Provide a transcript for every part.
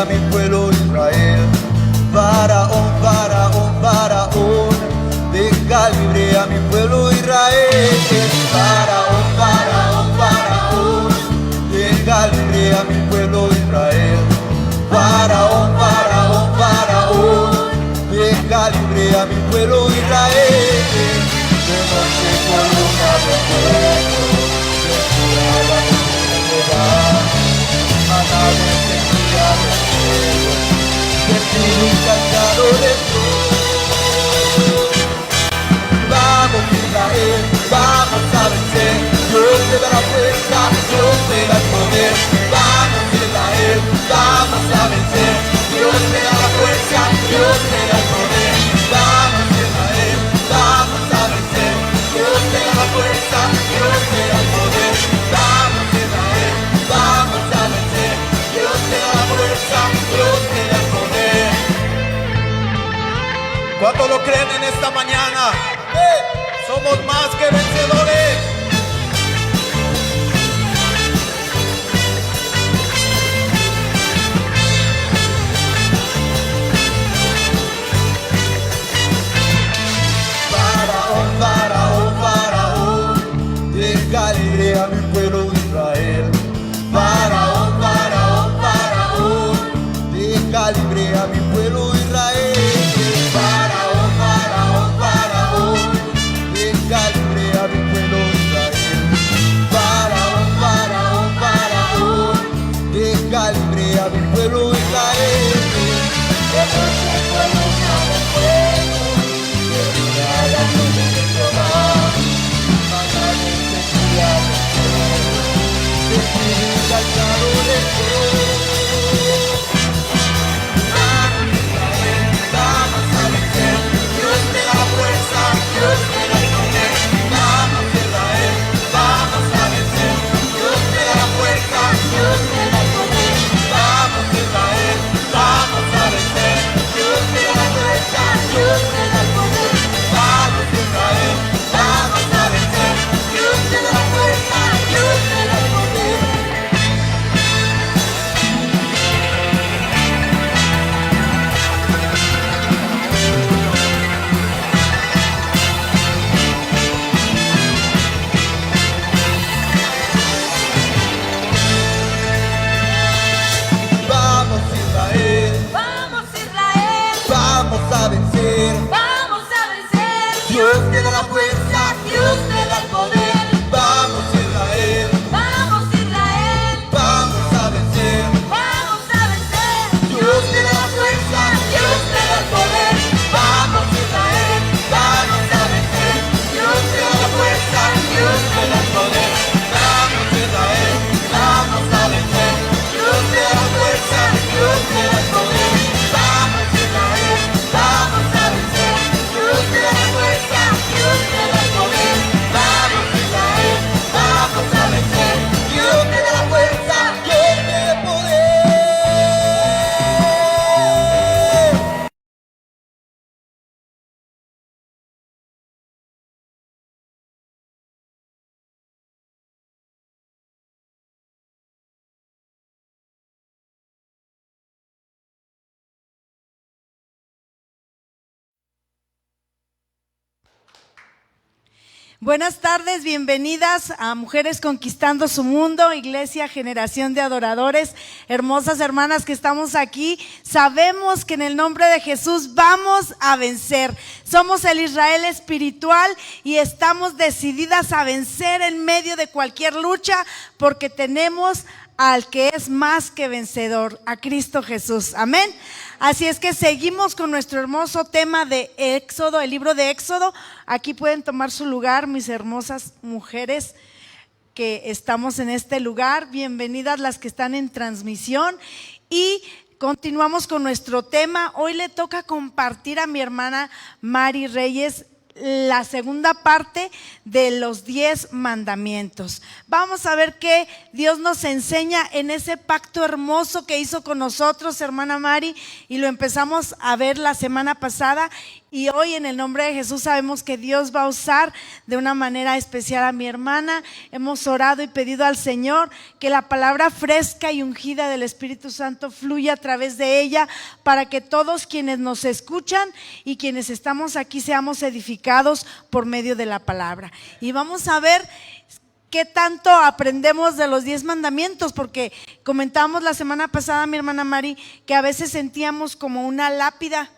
a mi pueblo Israel. Faraón, Faraón, Faraón, deja libre a mi pueblo Israel. Faraón, Faraón, Faraón, deja libre a mi pueblo Israel. Faraón, Faraón, Faraón, deja libre a mi pueblo Israel. De noche con luna de fuego, de día la oscuridad, a nadie se guía de fuego, de tiro cansado de sol. Vamos Israel, vamos a vencer, Dios te da la fuerza, Dios te da el poder. Vamos Israel, vamos a vencer, Dios te da la fuerza, Dios te da el poder. Vamos Israel, vamos a vencer, Dios te da la fuerza, Dios te da el poder. Vamos Israel, vamos a vencer, Dios te da la fuerza, Dios te da el poder. ¿Cuántos lo creen en esta mañana? Somos más que vencedores. Faraón, Faraón, Faraón, deja libre a mi pueblo Israel. Faraón, Faraón, Faraón, deja libre a mi pueblo Israel. Faraón, Faraón, Faraón, deja libre a mi pueblo Israel. Faraón, Faraón, Faraón, deja libre a mi pueblo Israel. De noche con luna de fuego, de día la luz de Jehová, a nadie se guía de fuego, de tiro cansado de sol. Vamos Israel, vamos a vencer, Dios te da la fuerza, Dios te da el poder. Vamos Israel, vamos a vencer, Dios te da la fuerza, Dios te da el poder. Vamos Israel, vamos a vencer, Dios te da la fuerza, Dios te da el poder. Vamos Israel, vamos a vencer, Dios te da la fuerza, Dios te da el poder. Vamos Israel, Vamos Israel, vamos a vencer, vamos a vencer. Dios te da la fuerza, Dios te da el poder. vamos Israel, Vamos Israel, vamos a vencer, vamos a vencer. Dios te da la fuerza, Dios te da el poder. vamos Israel, vamos a vencer, Dios te da la fuerza, Dios te da el poder. Vamos Israel, vamos a vencer, Dios te da la fuerza, Dios te da el poder. Vamos Israel, vamos a vencer, Dios te da la fuerza, Dios te da el poder. Vamos Israel, vamos a vencer, Dios te da la fuerza, Dios te da el poder. Buenas tardes, bienvenidas a Mujeres Conquistando su Mundo, Iglesia Generación de Adoradores, hermosas hermanas que estamos aquí. Sabemos que en el nombre de Jesús vamos a vencer. Somos el Israel espiritual y estamos decididas a vencer en medio de cualquier lucha porque tenemos al que es más que vencedor, a Cristo Jesús. Amén. Así es que seguimos con nuestro hermoso tema de Éxodo, el libro de Éxodo. Aquí pueden tomar su lugar, mis hermosas mujeres que estamos en este lugar. Bienvenidas las que están en transmisión y continuamos con nuestro tema. Hoy le toca compartir a mi hermana Mari Reyes la segunda parte de los 10 mandamientos. Vamos a ver qué Dios nos enseña en ese pacto hermoso que hizo con nosotros, hermana Mari, y lo empezamos a ver la semana pasada. Y hoy en el nombre de Jesús sabemos que Dios va a usar de una manera especial a mi hermana. Hemos orado y pedido al Señor que la palabra fresca y ungida del Espíritu Santo fluya a través de ella, para que todos quienes nos escuchan y quienes estamos aquí seamos edificados por medio de la palabra. Y vamos a ver qué tanto aprendemos de los 10 mandamientos, porque comentábamos la semana pasada, mi hermana Mari, que a veces sentíamos como una lápida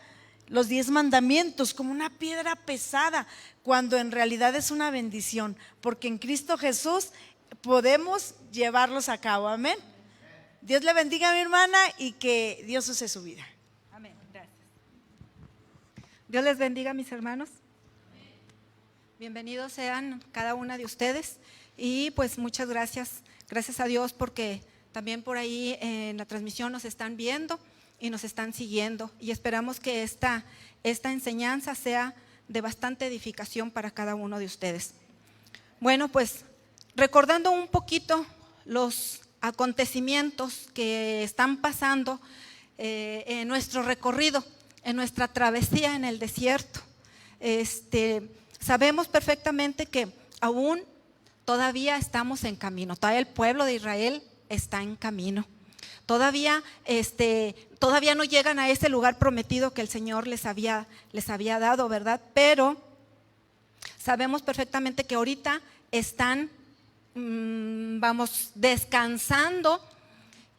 los 10 mandamientos, como una piedra pesada, cuando en realidad es una bendición, porque en Cristo Jesús podemos llevarlos a cabo. Amén. Dios le bendiga a mi hermana y que Dios use su vida. Amén, gracias. Dios les bendiga, mis hermanos. Bienvenidos sean cada una de ustedes y pues muchas gracias a Dios, porque también por ahí en la transmisión nos están viendo y nos están siguiendo, y esperamos que esta enseñanza sea de bastante edificación para cada uno de ustedes. Bueno, pues recordando un poquito los acontecimientos que están pasando en nuestro recorrido, en nuestra travesía en el desierto. Sabemos perfectamente que aún todavía estamos en camino, todavía el pueblo de Israel está en camino. Todavía no llegan a ese lugar prometido que el Señor les había dado, ¿verdad? Pero sabemos perfectamente que ahorita están, descansando,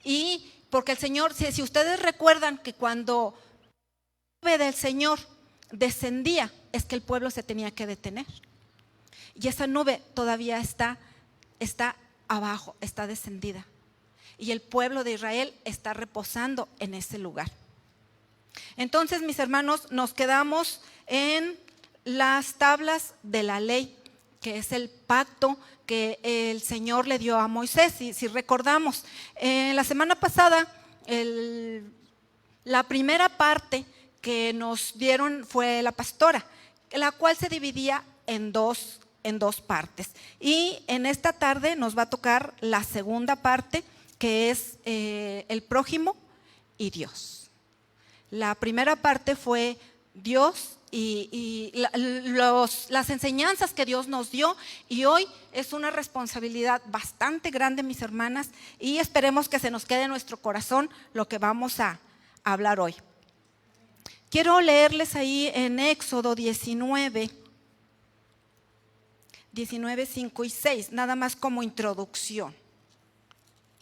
y porque el Señor, si ustedes recuerdan que cuando la nube del Señor descendía, es que el pueblo se tenía que detener. Y esa nube todavía está abajo, está descendida. Y el pueblo de Israel está reposando en ese lugar. Entonces, mis hermanos, nos quedamos en las tablas de la ley, que es el pacto que el Señor le dio a Moisés. Si recordamos, la semana pasada, la primera parte que nos dieron fue la pastora, la cual se dividía en dos partes. Y en esta tarde nos va a tocar la segunda parte, que es el prójimo y Dios. La primera parte fue Dios y las enseñanzas que Dios nos dio, y hoy es una responsabilidad bastante grande, mis hermanas, y esperemos que se nos quede en nuestro corazón lo que vamos a hablar hoy. Quiero leerles ahí en Éxodo 19, 5 y 6, nada más como introducción.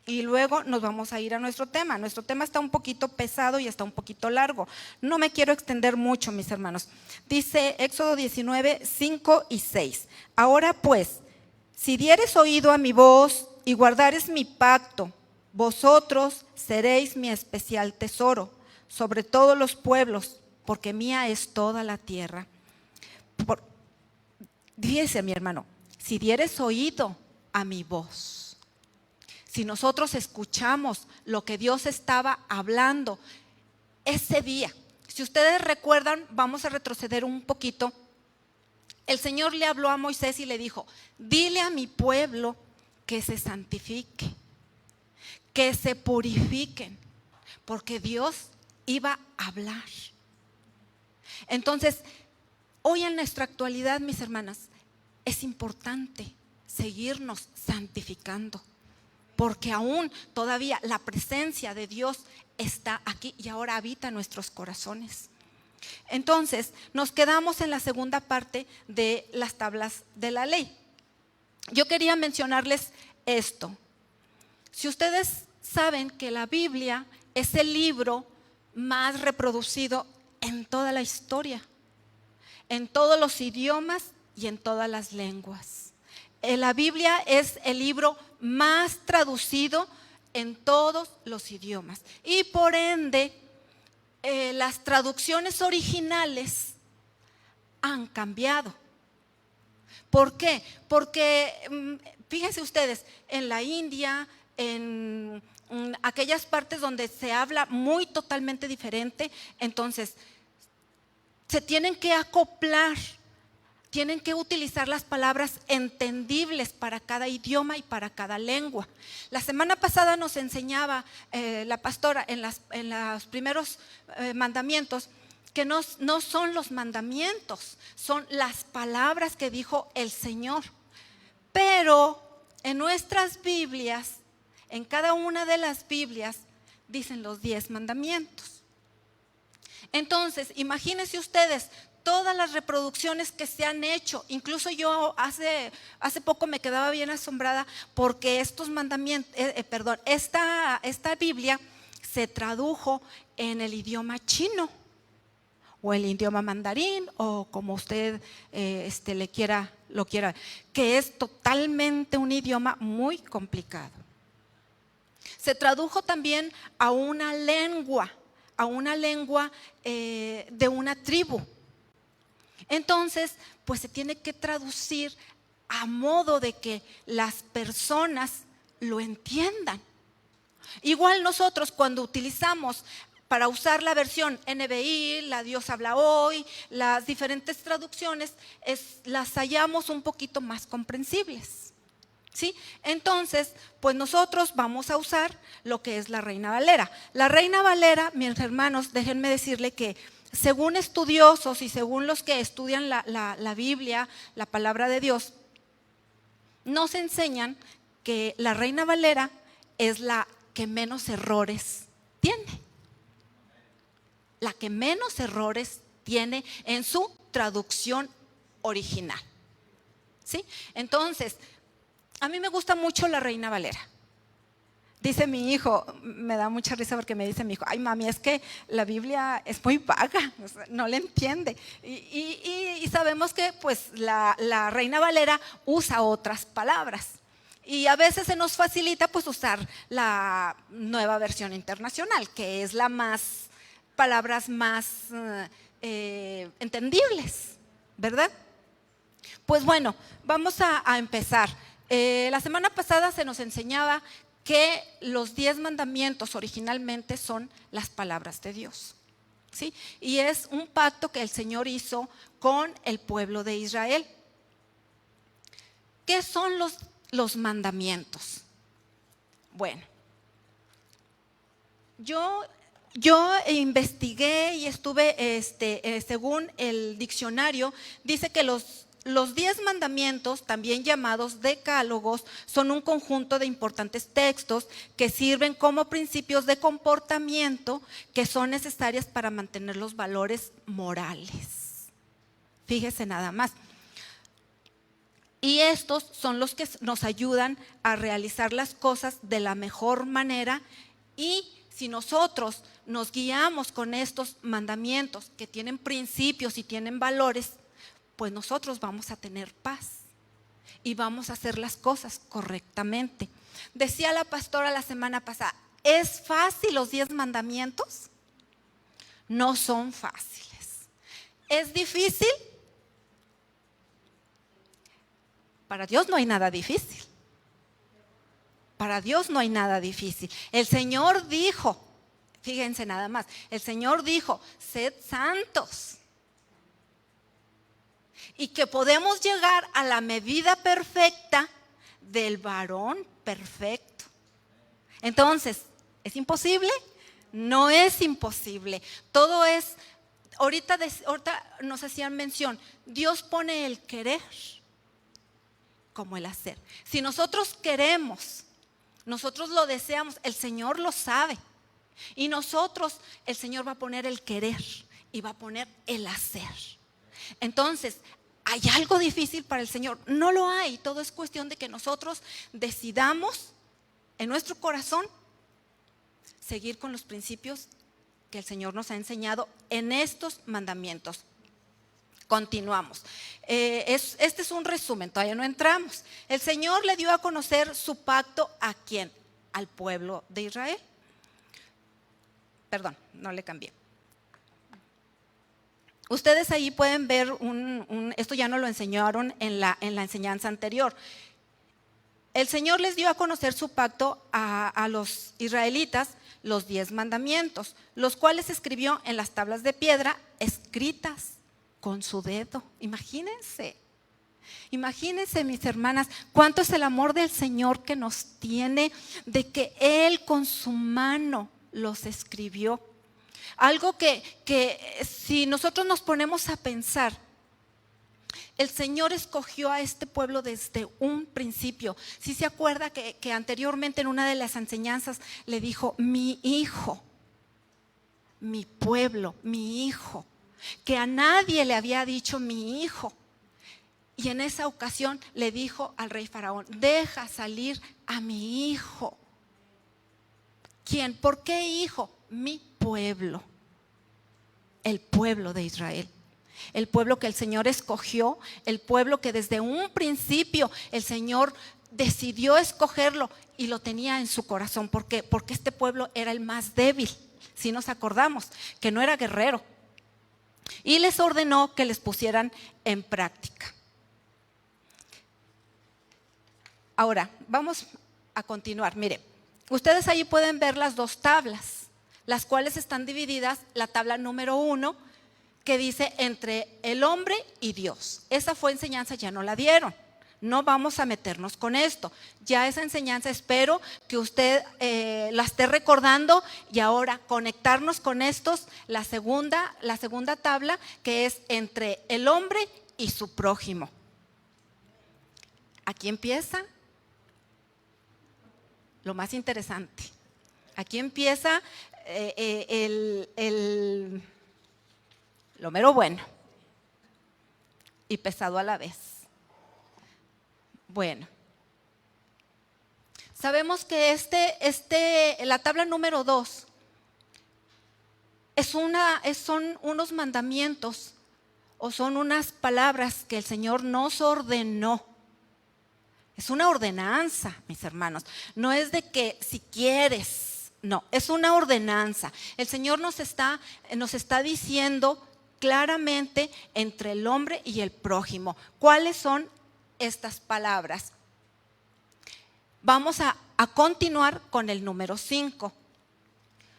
Y luego nos vamos a ir a nuestro tema. Nuestro tema está un poquito pesado y está un poquito largo. No me quiero extender mucho, mis hermanos. Dice Éxodo 19, 5 y 6. Ahora pues, si dieres oído a mi voz y guardares mi pacto, vosotros seréis mi especial tesoro sobre todos los pueblos, porque mía es toda la tierra. Fíjese, mi hermano, si dieres oído a mi voz. Si nosotros escuchamos lo que Dios estaba hablando ese día, si ustedes recuerdan, vamos a retroceder un poquito. El Señor le habló a Moisés y le dijo: dile a mi pueblo que se santifique, que se purifiquen, porque Dios iba a hablar. Entonces, hoy en nuestra actualidad, mis hermanas, es importante seguirnos santificando, porque aún todavía la presencia de Dios está aquí y ahora habita en nuestros corazones. Entonces, nos quedamos en la segunda parte de las tablas de la ley. Yo quería mencionarles esto. Si ustedes saben que la Biblia es el libro más reproducido en toda la historia, en todos los idiomas y en todas las lenguas. La Biblia es el libro más traducido en todos los idiomas, y por ende las traducciones originales han cambiado. ¿Por qué? Porque fíjense ustedes, en la India, en aquellas partes donde se habla muy totalmente diferente, entonces se tienen que acoplar, tienen que utilizar las palabras entendibles para cada idioma y para cada lengua. La semana pasada nos enseñaba la pastora en los primeros mandamientos que no son los mandamientos, son las palabras que dijo el Señor. Pero en nuestras Biblias, en cada una de las Biblias, dicen los 10 mandamientos. Entonces, imagínense ustedes todas las reproducciones que se han hecho. Incluso yo hace poco me quedaba bien asombrada porque estos mandamientos, esta Biblia se tradujo en el idioma chino o el idioma mandarín, o como usted lo quiera, que es totalmente un idioma muy complicado. Se tradujo también a una lengua de una tribu. Entonces, pues se tiene que traducir a modo de que las personas lo entiendan. Igual nosotros cuando utilizamos para usar la versión NBI, la Dios habla hoy, las diferentes traducciones, las hallamos un poquito más comprensibles, ¿sí? Entonces, pues nosotros vamos a usar lo que es la Reina Valera. La Reina Valera, mis hermanos, déjenme decirle que según estudiosos y según los que estudian la Biblia, la palabra de Dios, nos enseñan que la Reina Valera es la que menos errores tiene. La que menos errores tiene en su traducción original, ¿sí? Entonces, a mí me gusta mucho la Reina Valera. Dice mi hijo, me da mucha risa porque me dice mi hijo, ay mami, es que la Biblia es muy vaga, no le entiende. Y sabemos que pues la Reina Valera usa otras palabras. Y a veces se nos facilita pues usar la Nueva Versión Internacional, que es palabras más entendibles, ¿verdad? Pues bueno, vamos a empezar. La semana pasada se nos enseñaba que los 10 mandamientos originalmente son las palabras de Dios, ¿sí? Y es un pacto que el Señor hizo con el pueblo de Israel. ¿Qué son los mandamientos? Bueno, yo investigué y estuve, según el diccionario, dice que los 10 mandamientos, también llamados decálogos, son un conjunto de importantes textos que sirven como principios de comportamiento que son necesarias para mantener los valores morales. Fíjese nada más. Y estos son los que nos ayudan a realizar las cosas de la mejor manera, y si nosotros nos guiamos con estos mandamientos que tienen principios y tienen valores, pues nosotros vamos a tener paz y vamos a hacer las cosas correctamente. Decía la pastora la semana pasada, ¿es fácil los 10 mandamientos? No son fáciles. ¿Es difícil? Para Dios no hay nada difícil. Para Dios no hay nada difícil. El Señor dijo, fíjense nada más, el Señor dijo, sed santos. Y que podemos llegar a la medida perfecta del varón perfecto. Entonces, ¿es imposible? No es imposible. Todo es, ahorita nos hacían mención, Dios pone el querer como el hacer. Si nosotros queremos, nosotros lo deseamos, el Señor lo sabe. Y nosotros, el Señor va a poner el querer y va a poner el hacer. Entonces, ¿hay algo difícil para el Señor? No lo hay. Todo es cuestión de que nosotros decidamos en nuestro corazón seguir con los principios que el Señor nos ha enseñado en estos mandamientos. Continuamos. Este es un resumen, todavía no entramos. El Señor le dio a conocer su pacto ¿a quién? Al pueblo de Israel. Perdón, no le cambié. Ustedes ahí pueden ver esto ya nos lo enseñaron en la enseñanza anterior. El Señor les dio a conocer su pacto a los israelitas, los 10 mandamientos, los cuales escribió en las tablas de piedra escritas con su dedo. Imagínense, mis hermanas, cuánto es el amor del Señor que nos tiene, de que Él con su mano los escribió. Algo que si nosotros nos ponemos a pensar, el Señor escogió a este pueblo desde un principio. Si se acuerda que anteriormente en una de las enseñanzas le dijo, mi hijo, mi pueblo, mi hijo, que a nadie le había dicho mi hijo. Y en esa ocasión le dijo al rey Faraón, deja salir a mi hijo. ¿Quién? ¿Por qué hijo? Mi pueblo, el pueblo de Israel. El pueblo que el Señor escogió, el pueblo que desde un principio el Señor decidió escogerlo y lo tenía en su corazón. ¿Por qué? Porque este pueblo era el más débil, si nos acordamos, que no era guerrero. Y les ordenó que les pusieran en práctica. Ahora, vamos a continuar. Mire, ustedes ahí pueden ver las dos tablas, las cuales están divididas, la tabla número 1, que dice entre el hombre y Dios. Esa fue enseñanza, ya no la dieron. No vamos a meternos con esto. Ya esa enseñanza espero que usted la esté recordando y ahora conectarnos con estos, la segunda tabla, que es entre el hombre y su prójimo. Aquí empieza lo más interesante. Aquí empieza lo mero bueno y pesado a la vez. Bueno, sabemos que la tabla número 2 son unos mandamientos o son unas palabras que el Señor nos ordenó. Es una ordenanza, mis hermanos. No es de que si quieres, no, es una ordenanza. El Señor nos está diciendo claramente entre el hombre y el prójimo. ¿Cuáles son estas palabras? Vamos a continuar con el número 5.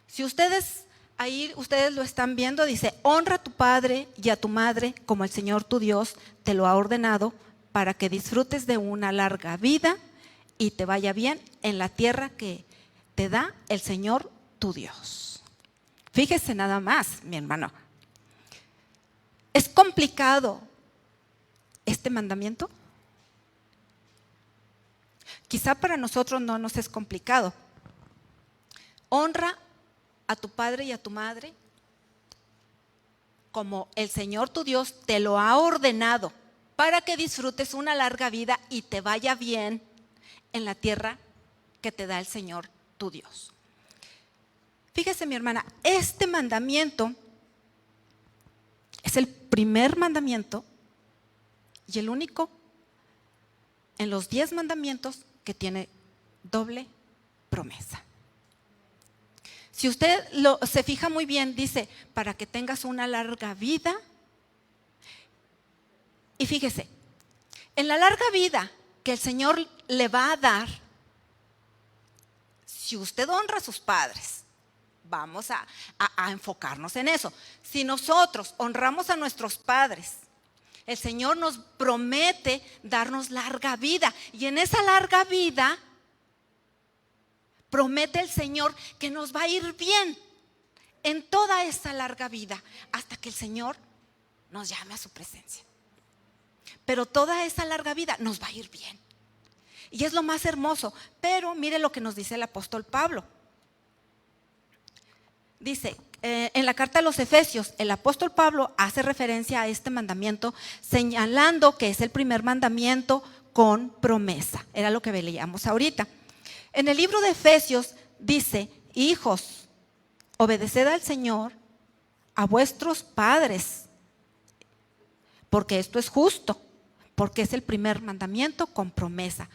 Si ustedes lo están viendo, dice, honra a tu padre y a tu madre como el Señor tu Dios te lo ha ordenado, para que disfrutes de una larga vida y te vaya bien en la tierra que te da el Señor tu Dios. Fíjese nada más, mi hermano. ¿Es complicado este mandamiento? Quizá para nosotros no nos es complicado. Honra a tu padre y a tu madre como el Señor tu Dios te lo ha ordenado, para que disfrutes una larga vida y te vaya bien en la tierra que te da el Señor tu Dios. Fíjese, mi hermana, este mandamiento es el primer mandamiento y el único en los 10 mandamientos que tiene doble promesa. Si usted se fija muy bien, dice, para que tengas una larga vida. Y fíjese, en la larga vida que el Señor le va a dar, si usted honra a sus padres, vamos a enfocarnos en eso. Si nosotros honramos a nuestros padres, el Señor nos promete darnos larga vida. Y en esa larga vida, promete el Señor que nos va a ir bien en toda esa larga vida, hasta que el Señor nos llame a su presencia. Pero toda esa larga vida nos va a ir bien. Y es lo más hermoso. Pero mire lo que nos dice el apóstol Pablo. Dice, en la carta a los Efesios, el apóstol Pablo hace referencia a este mandamiento, señalando que es el primer mandamiento con promesa. Era lo que leíamos ahorita. En el libro de Efesios dice, hijos, obedeced al Señor, a vuestros padres, porque esto es justo. Porque es el primer mandamiento con promesa.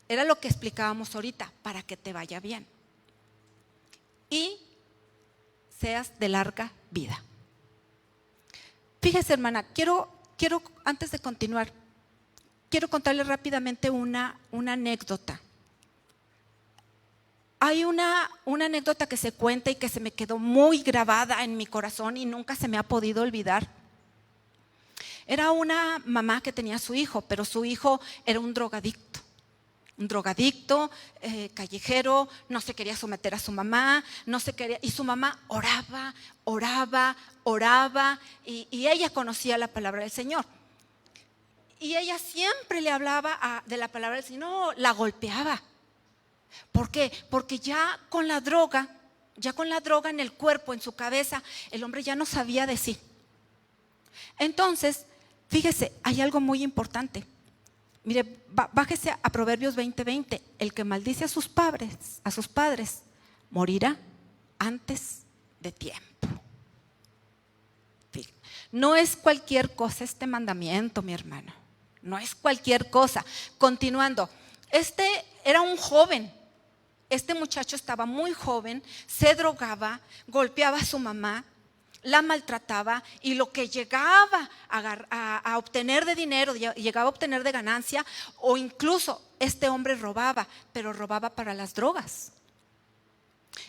Era lo que explicábamos ahorita, para que te vaya bien. Y seas de larga vida. Fíjese, hermana, quiero antes de continuar, quiero contarle rápidamente una anécdota. Hay una anécdota que se cuenta y que se me quedó muy grabada en mi corazón y nunca se me ha podido olvidar. Era una mamá que tenía a su hijo, pero su hijo era un drogadicto. un drogadicto, callejero, no se quería someter a su mamá, y su mamá oraba, y ella conocía la palabra del Señor. Y ella siempre le hablaba de la palabra del Señor, no, la golpeaba. ¿Por qué? Porque ya con la droga en el cuerpo, en su cabeza, el hombre ya no sabía de sí. Entonces, fíjese, hay algo muy importante. Mire, bájese a Proverbios 20:20. El que maldice a sus padres, morirá antes de tiempo. No es cualquier cosa este mandamiento, mi hermano. No es cualquier cosa. Continuando, este era un joven. Este muchacho estaba muy joven, se drogaba, golpeaba a su mamá, la maltrataba, y lo que llegaba a obtener de dinero, llegaba a obtener de ganancia, o incluso este hombre robaba, pero robaba para las drogas.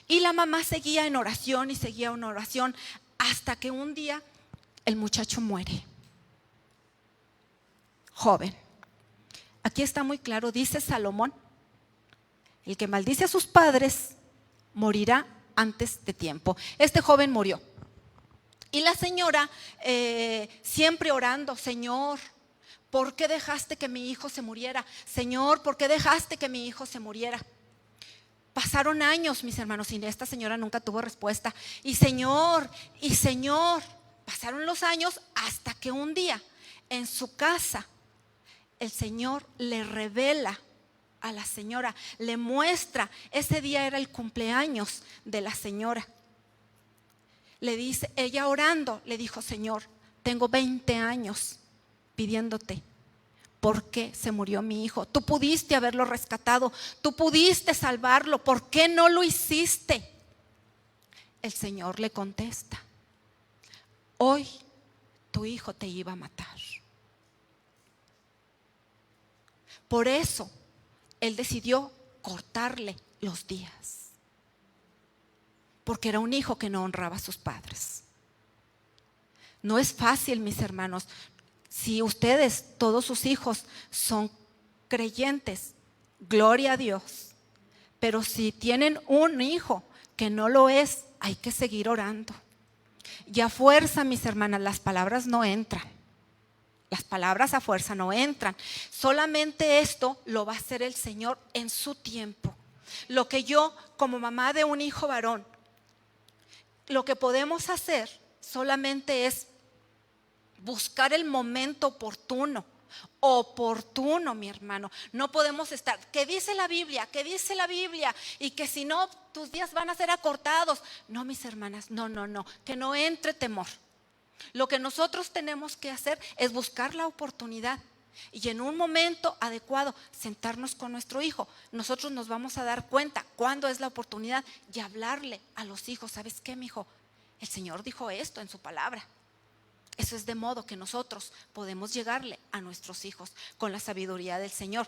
Y la mamá seguía en oración y seguía en oración hasta que un día el muchacho muere. Joven. Aquí está muy claro, dice Salomón: el que maldice a sus padres morirá antes de tiempo. Este joven murió. Y la señora siempre orando: Señor, ¿por qué dejaste que mi hijo se muriera? Señor, ¿por qué dejaste que mi hijo se muriera? Pasaron años, mis hermanos, y esta señora nunca tuvo respuesta. Y Señor, pasaron los años hasta que un día en su casa el Señor le revela a la señora, le muestra. Ese día era el cumpleaños de la señora. Le dice, ella orando, le dijo: Señor, tengo 20 años pidiéndote, ¿por qué se murió mi hijo? Tú pudiste haberlo rescatado, tú pudiste salvarlo, ¿por qué no lo hiciste? El Señor le contesta: hoy tu hijo te iba a matar. Por eso él decidió cortarle los días, porque era un hijo que no honraba a sus padres. No es fácil, mis hermanos. Si ustedes, todos sus hijos, son creyentes, gloria a Dios. Pero si tienen un hijo que no lo es, hay que seguir orando. Y a fuerza, mis hermanas, las palabras no entran. Las palabras a fuerza no entran. Solamente esto lo va a hacer el Señor en su tiempo. Lo que yo, como mamá de un hijo varón, lo que podemos hacer solamente es buscar el momento oportuno, mi hermano. No podemos estar, ¿qué dice la Biblia? ¿Qué dice la Biblia? Y que si no, tus días van a ser acortados. No, mis hermanas, no, que no entre temor. Lo que nosotros tenemos que hacer es buscar la oportunidad y en un momento adecuado sentarnos con nuestro hijo. Nosotros nos vamos a dar cuenta cuándo es la oportunidad y hablarle a los hijos: ¿sabes qué, mi hijo? El Señor dijo esto en su palabra. Eso es de modo que nosotros podemos llegarle a nuestros hijos con la sabiduría del Señor.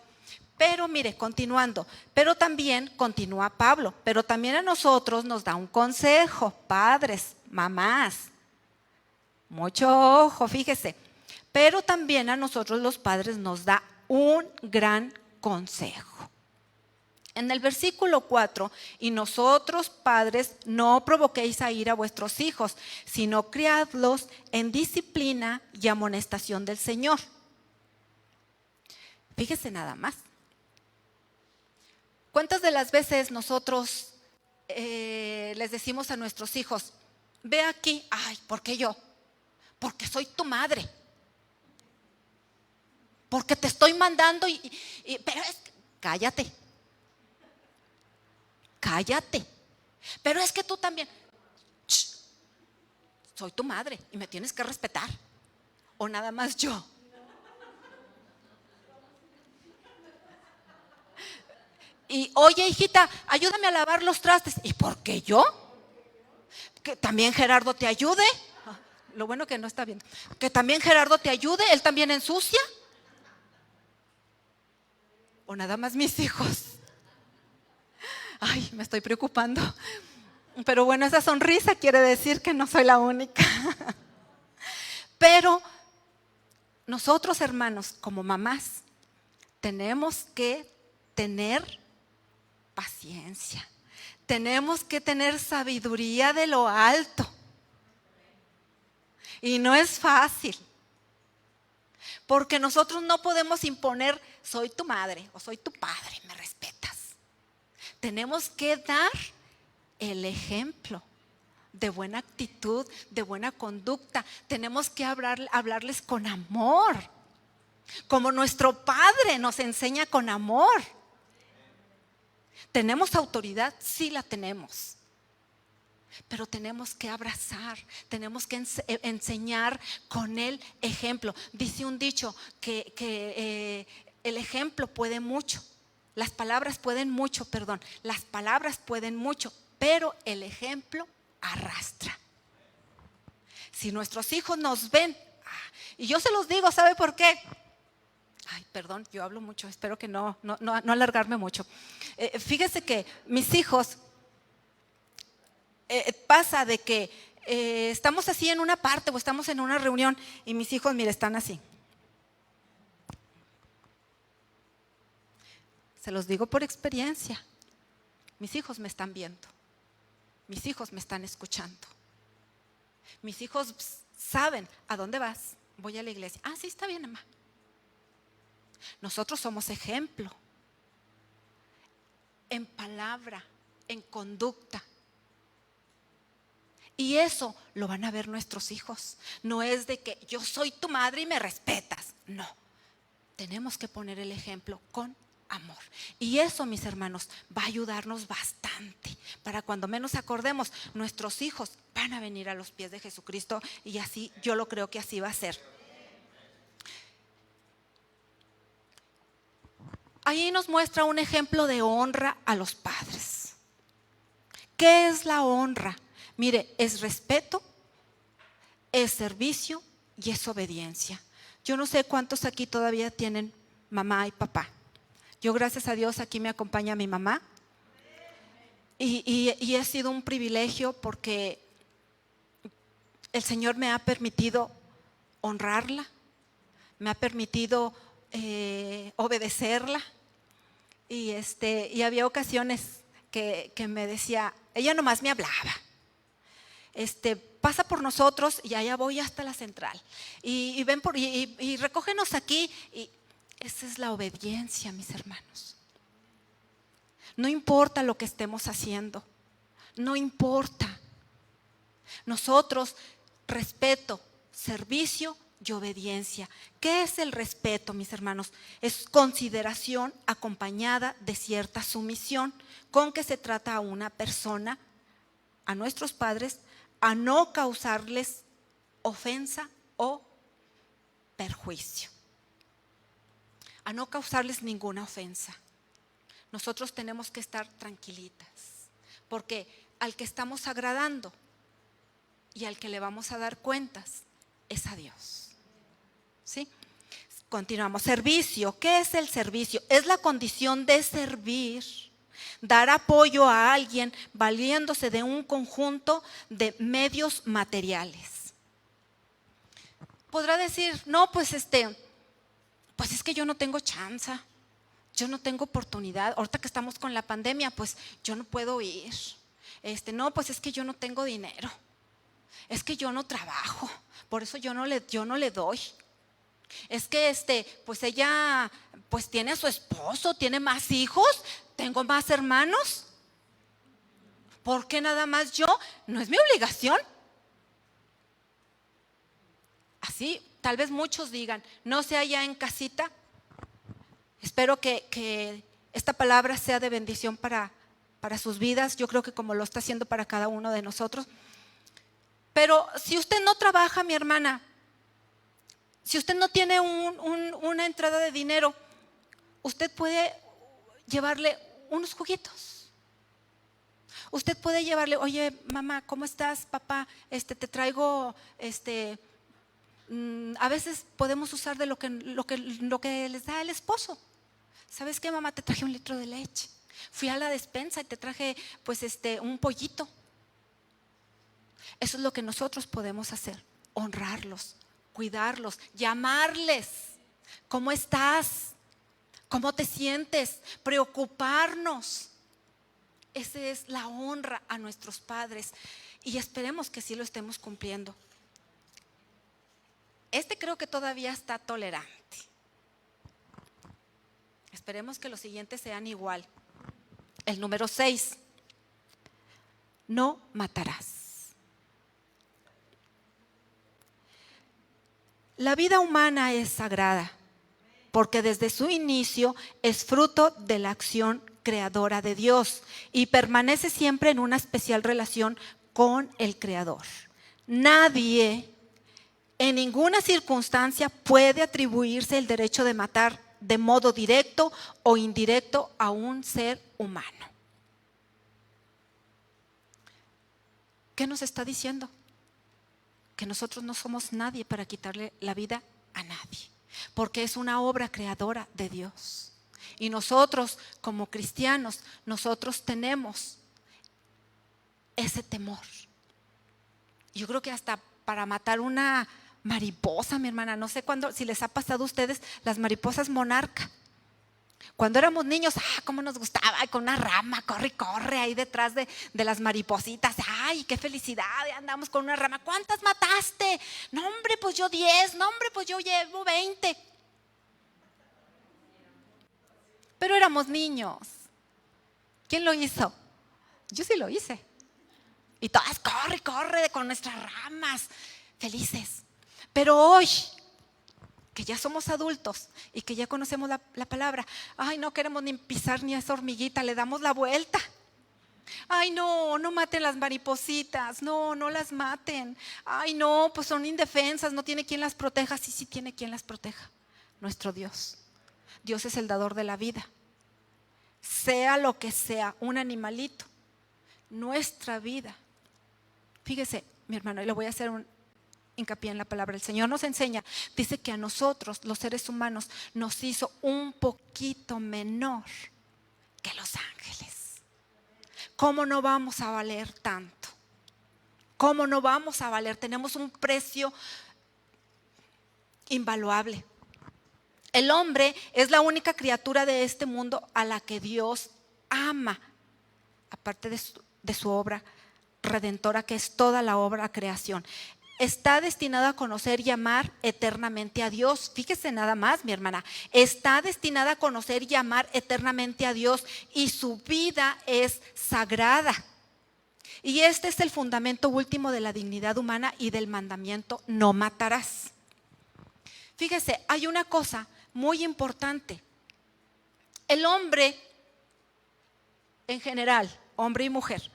Pero mire, continuando, pero también continúa Pablo, pero también a nosotros nos da un consejo, padres, mamás. Mucho ojo, fíjese. Pero también a nosotros los padres nos da un gran consejo. En el versículo 4, y nosotros padres no provoquéis a ira a vuestros hijos, sino criadlos en disciplina y amonestación del Señor. Fíjese nada más. ¿Cuántas de las veces nosotros les decimos a nuestros hijos: ve aquí? Ay, ¿por qué yo? Porque soy tu madre. Porque te estoy mandando pero es que, cállate. Pero es que tú también. Shh, soy tu madre y me tienes que respetar. O nada más yo. Y oye, hijita, ayúdame a lavar los trastes. ¿Y por qué yo? Que también Gerardo te ayude. Lo bueno que no está viendo. Que también Gerardo te ayude, él también ensucia. O nada más mis hijos. Ay, me estoy preocupando. Pero bueno, esa sonrisa quiere decir que no soy la única. Pero nosotros, hermanos, como mamás, tenemos que tener paciencia. Tenemos que tener sabiduría de lo alto. Y no es fácil. Porque nosotros no podemos imponer, soy tu madre o soy tu padre, me respetas. Tenemos que dar el ejemplo de buena actitud, de buena conducta. Tenemos que hablarles con amor, como nuestro Padre nos enseña con amor. ¿Tenemos autoridad? Sí la tenemos. Pero tenemos que abrazar, tenemos que enseñar con el ejemplo. Dice un dicho que el ejemplo puede mucho. Las palabras pueden mucho, pero el ejemplo arrastra. Si nuestros hijos nos ven, y yo se los digo, ¿sabe por qué? Ay, perdón, yo hablo mucho, espero que no alargarme mucho. Fíjese que mis hijos, pasa de que estamos así en una parte o estamos en una reunión y mis hijos, mire, están así. Se los digo por experiencia. Mis hijos me están viendo. Mis hijos me están escuchando. Mis hijos saben a dónde vas. Voy a la iglesia. Ah, sí, está bien, mamá. Nosotros somos ejemplo. En palabra, en conducta. Y eso lo van a ver nuestros hijos. No es de que yo soy tu madre y me respetas. No. Tenemos que poner el ejemplo con amor. Y eso, mis hermanos, va a ayudarnos bastante. Para cuando menos acordemos, nuestros hijos van a venir a los pies de Jesucristo. Y así, yo lo creo que así va a ser. Ahí nos muestra un ejemplo de honra a los padres. ¿Qué es la honra? Mire, es respeto, es servicio y es obediencia. Yo no sé cuántos aquí todavía tienen mamá y papá. Yo, gracias a Dios, aquí me acompaña mi mamá. Y ha sido un privilegio porque el Señor me ha permitido honrarla, me ha permitido obedecerla. Y había ocasiones que me decía, ella nomás me hablaba. Pasa por nosotros y allá voy hasta la central. Y ven y recógenos aquí. Y esa es la obediencia, mis hermanos. No importa lo que estemos haciendo. No importa. Nosotros, respeto, servicio y obediencia. ¿Qué es el respeto, mis hermanos? Es consideración acompañada de cierta sumisión, con que se trata a una persona, a nuestros padres, a no causarles ofensa o perjuicio. A no causarles ninguna ofensa. Nosotros tenemos que estar tranquilitas, porque al que estamos agradando y al que le vamos a dar cuentas es a Dios. ¿Sí? Continuamos. Servicio. ¿Qué es el servicio? Es la condición de servir, dar apoyo a alguien valiéndose de un conjunto de medios materiales. Podrá decir, no, pues pues es que yo no tengo chance, yo no tengo oportunidad. Ahorita que estamos con la pandemia, pues yo no puedo ir. No, pues es que yo no tengo dinero. Es que yo no trabajo, por eso yo no le doy. Es que pues ella pues tiene a su esposo, tiene más hijos, tengo más hermanos. ¿Por qué nada más yo? No es mi obligación. Así, tal vez muchos digan, no sea ya en casita. Espero que esta palabra sea de bendición para sus vidas. Yo creo que como lo está haciendo para cada uno de nosotros. Pero si usted no trabaja, mi hermana, si usted no tiene una entrada de dinero, usted puede llevarle unos juguitos. Usted puede llevarle, oye, mamá, ¿cómo estás? Papá, te traigo, a veces podemos usar de lo que les da el esposo. ¿Sabes qué, mamá? Te traje 1 litro de leche. Fui a la despensa y te traje, pues, un pollito. Eso es lo que nosotros podemos hacer, honrarlos, cuidarlos, llamarles. ¿Cómo estás? ¿Cómo te sientes? Preocuparnos. Esa es la honra a nuestros padres y esperemos que sí lo estemos cumpliendo. Creo que todavía está tolerante. Esperemos que los siguientes sean igual. El número 6. No matarás. La vida humana es sagrada porque desde su inicio es fruto de la acción creadora de Dios y permanece siempre en una especial relación con el Creador. Nadie en ninguna circunstancia puede atribuirse el derecho de matar de modo directo o indirecto a un ser humano. ¿Qué nos está diciendo? Que nosotros no somos nadie para quitarle la vida a nadie, porque es una obra creadora de Dios. Y nosotros como cristianos, nosotros tenemos ese temor. Yo creo que hasta para matar una mariposa, mi hermana, no sé cuándo, si les ha pasado a ustedes las mariposas monarca. Cuando éramos niños, cómo nos gustaba, con una rama, corre y corre ahí detrás de las maripositas. Ay, qué felicidad, andamos con una rama. ¿Cuántas mataste? No, hombre, pues yo 10, no, hombre, pues yo llevo 20. Pero éramos niños. ¿Quién lo hizo? Yo sí lo hice. Y todas corre, corre con nuestras ramas, felices. Pero hoy, que ya somos adultos y que ya conocemos la palabra, ay, no queremos ni pisar ni a esa hormiguita, le damos la vuelta. Ay, no, no maten las maripositas, no, no las maten. Ay, no, pues son indefensas, no tiene quien las proteja. Sí, sí tiene quien las proteja, nuestro Dios. Dios es el dador de la vida. Sea lo que sea, un animalito, nuestra vida. Fíjese, mi hermano, y le voy a hacer un hincapié en la palabra. El Señor nos enseña, dice que a nosotros, los seres humanos, nos hizo un poquito menor que los ángeles. ¿Cómo no vamos a valer tanto? ¿Cómo no vamos a valer? Tenemos un precio invaluable. El hombre es la única criatura de este mundo a la que Dios ama, aparte de su obra redentora, que es toda la obra creación. Está destinado a conocer y amar eternamente a Dios. Fíjese nada más, mi hermana. Está destinada a conocer y amar eternamente a Dios y su vida es sagrada. Y este es el fundamento último de la dignidad humana y del mandamiento: no matarás. Fíjese, hay una cosa muy importante. El hombre, en general, hombre y mujer,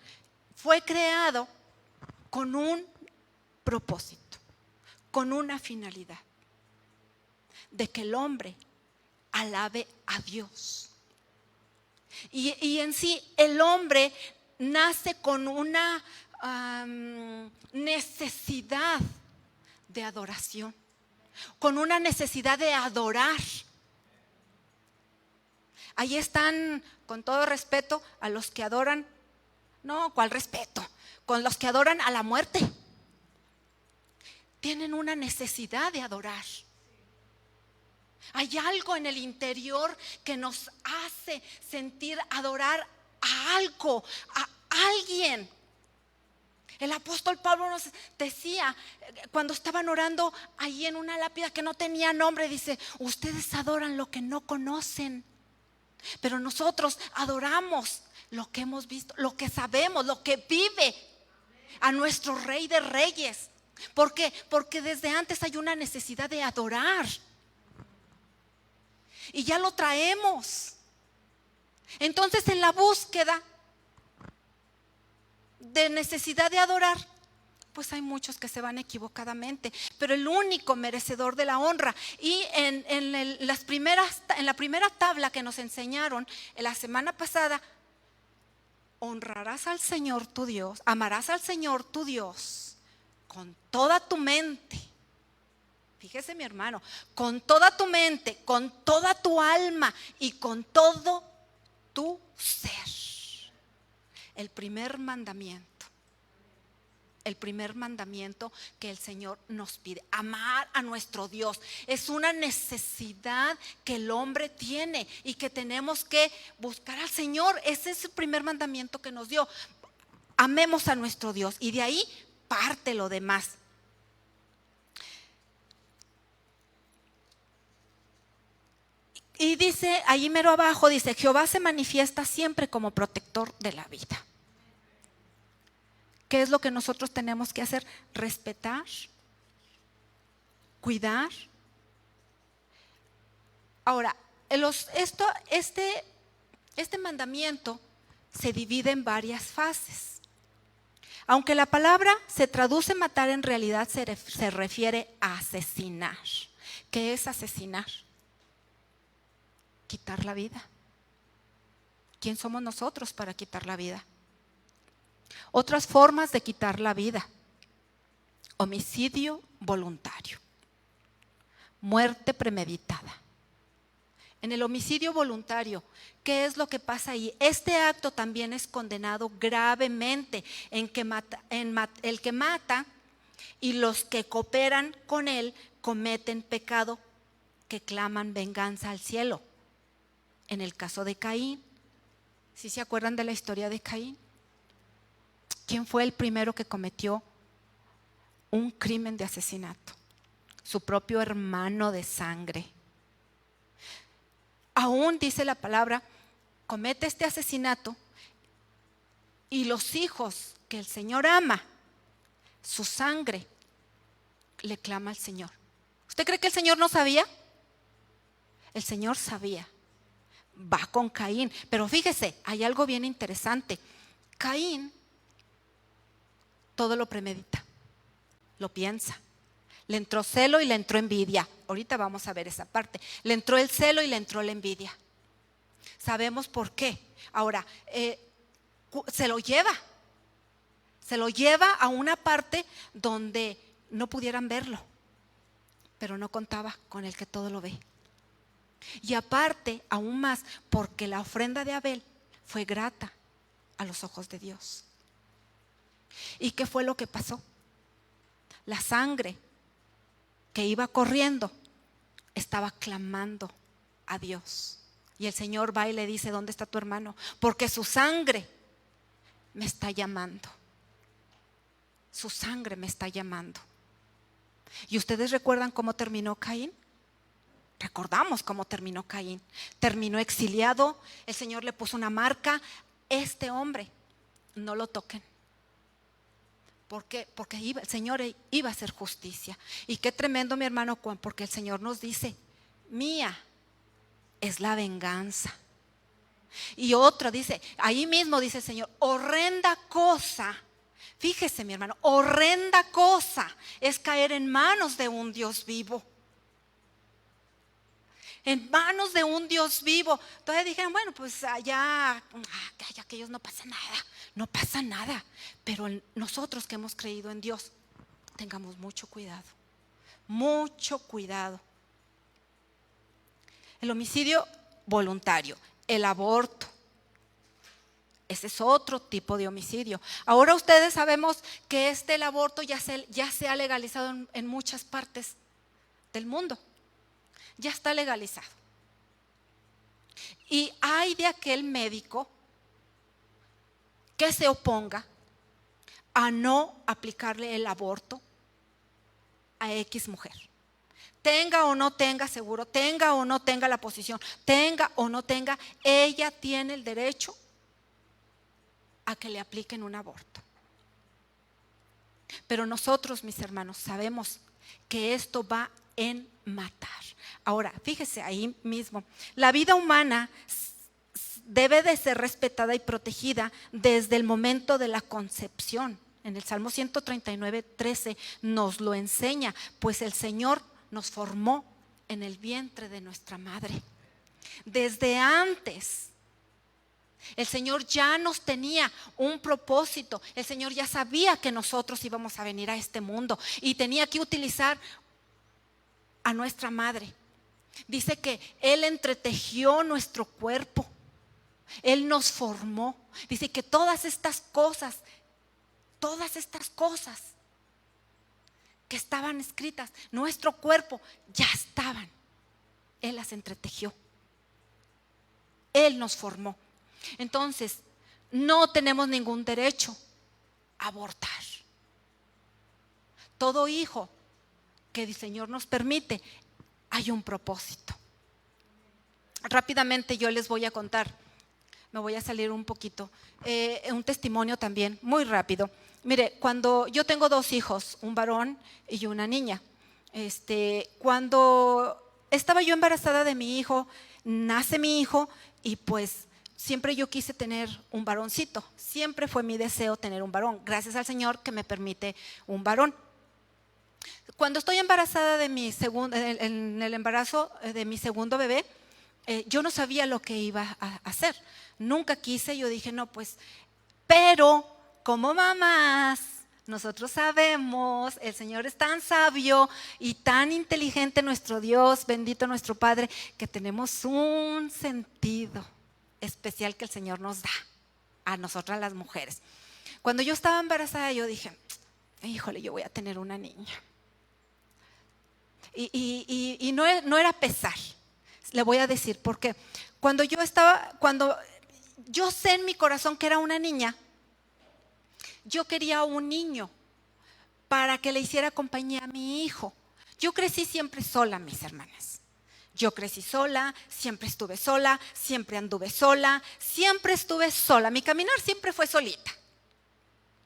fue creado con un propósito, con una finalidad, de que el hombre alabe a Dios. Y en sí, el hombre nace con una necesidad de adoración, con una necesidad de adorar. Ahí están, con todo respeto, a los que adoran, no, ¿cuál respeto? Con los que adoran a la muerte. Tienen una necesidad de adorar. Hay algo en el interior que nos hace sentir adorar a algo, a alguien. El apóstol Pablo nos decía, cuando estaban orando ahí en una lápida que no tenía nombre, dice: ustedes adoran lo que no conocen, pero nosotros adoramos lo que hemos visto, lo que sabemos, lo que vive, a nuestro Rey de Reyes. ¿Por qué? Porque desde antes hay una necesidad de adorar y ya lo traemos. Entonces, en la búsqueda de necesidad de adorar, pues hay muchos que se van equivocadamente, pero el único merecedor de la honra. Y en la primera tabla que nos enseñaron la semana pasada: honrarás al Señor tu Dios, amarás al Señor tu Dios con toda tu mente. Fíjese, mi hermano, con toda tu mente, con toda tu alma y con todo tu ser. El primer mandamiento. el primer mandamiento que el Señor nos pide: amar a nuestro Dios. Es una necesidad que el hombre tiene y que tenemos que buscar al Señor. Ese es el primer mandamiento que nos dio: amemos a nuestro Dios, y de ahí parte lo demás. Y dice, ahí mero abajo, dice: Jehová se manifiesta siempre como protector de la vida. ¿Qué es lo que nosotros tenemos que hacer? Respetar, cuidar. Ahora, este mandamiento se divide en varias fases. Aunque la palabra se traduce matar, en realidad se refiere a asesinar. ¿Qué es asesinar? Quitar la vida. ¿Quién somos nosotros para quitar la vida? Otras formas de quitar la vida: homicidio voluntario, muerte premeditada. En el homicidio voluntario, ¿qué es lo que pasa ahí? Este acto también es condenado gravemente, el que mata y los que cooperan con él cometen pecado, que claman venganza al cielo. En el caso de Caín, ¿sí se acuerdan de la historia de Caín? ¿Quién fue el primero que cometió un crimen de asesinato? Su propio hermano de sangre. Aún dice la palabra, comete este asesinato, y los hijos que el Señor ama, su sangre le clama al Señor. ¿Usted cree que el Señor no sabía? El Señor sabía. Va con Caín, pero fíjese, hay algo bien interesante. Caín todo lo premedita, lo piensa. Le entró celo y le entró envidia. Ahorita vamos a ver esa parte. Le entró el celo y le entró la envidia. Sabemos por qué. Ahora, se lo lleva a una parte donde no pudieran verlo, pero no contaba con el que todo lo ve. Y aparte, aún más, porque la ofrenda de Abel fue grata a los ojos de Dios. ¿Y qué fue lo que pasó? La sangre que iba corriendo estaba clamando a Dios. Y el Señor va y le dice: ¿dónde está tu hermano? Porque su sangre me está llamando. Su sangre me está llamando. ¿Y ustedes recuerdan cómo terminó Caín? Recordamos cómo terminó Caín. Terminó exiliado. El Señor le puso una marca: este hombre no lo toquen. ¿Por qué? Porque el Señor iba a hacer justicia. Y qué tremendo, mi hermano Juan, porque el Señor nos dice: mía es la venganza. Y otro dice, ahí mismo dice el Señor: horrenda cosa. Fíjese, mi hermano, horrenda cosa es caer en manos de un Dios vivo. En manos de un Dios vivo. Entonces dijeron: bueno, pues allá aquellos no pasa nada. No pasa nada. Pero nosotros que hemos creído en Dios, tengamos mucho cuidado. Mucho cuidado. El homicidio voluntario, el aborto, ese es otro tipo de homicidio. Ahora ustedes sabemos que el aborto ya se ha legalizado en muchas partes del mundo. Ya está legalizado. Y hay de aquel médico que se oponga a no aplicarle el aborto a X mujer. Tenga o no tenga seguro, tenga o no tenga la posición, tenga o no tenga, ella tiene el derecho a que le apliquen un aborto. Pero nosotros, mis hermanos, sabemos que esto va en matar. Ahora, fíjese ahí mismo, la vida humana debe de ser respetada y protegida desde el momento de la concepción. En el Salmo 139:13 nos lo enseña, pues el Señor nos formó en el vientre de nuestra madre. Desde antes, el Señor ya nos tenía un propósito. El Señor ya sabía que nosotros íbamos a venir a este mundo y tenía que utilizar a nuestra madre. Dice que Él entretejió nuestro cuerpo. Él nos formó. Dice que todas estas cosas todas estas cosas que estaban escritas, nuestro cuerpo, ya estaban. Él las entretejió. Él nos formó. Entonces, no tenemos ningún derecho a abortar. Todo hijo que el Señor nos permite, hay un propósito. Rápidamente yo les voy a contar, me voy a salir un poquito, un testimonio también, muy rápido. Mire, cuando yo tengo 2 hijos, un varón y una niña. Cuando estaba yo embarazada de mi hijo, nace mi hijo y pues siempre yo quise tener un varoncito. Siempre fue mi deseo tener un varón. Gracias al Señor que me permite un varón. Cuando estoy embarazada de en el embarazo de mi segundo bebé, yo no sabía lo que iba a hacer. Nunca quise, yo dije, no, pues, pero como mamás, nosotros sabemos, el Señor es tan sabio y tan inteligente, nuestro Dios, bendito nuestro Padre, que tenemos un sentido especial que el Señor nos da a nosotras las mujeres. Cuando yo estaba embarazada, yo dije, híjole, yo voy a tener una niña. Y no era pesar. Le voy a decir por qué. Cuando yo sé en mi corazón que era una niña, yo quería un niño para que le hiciera compañía a mi hijo. Yo crecí siempre sola, mis hermanas. Yo crecí sola, siempre estuve sola, siempre anduve sola, siempre estuve sola. Mi caminar siempre fue solita.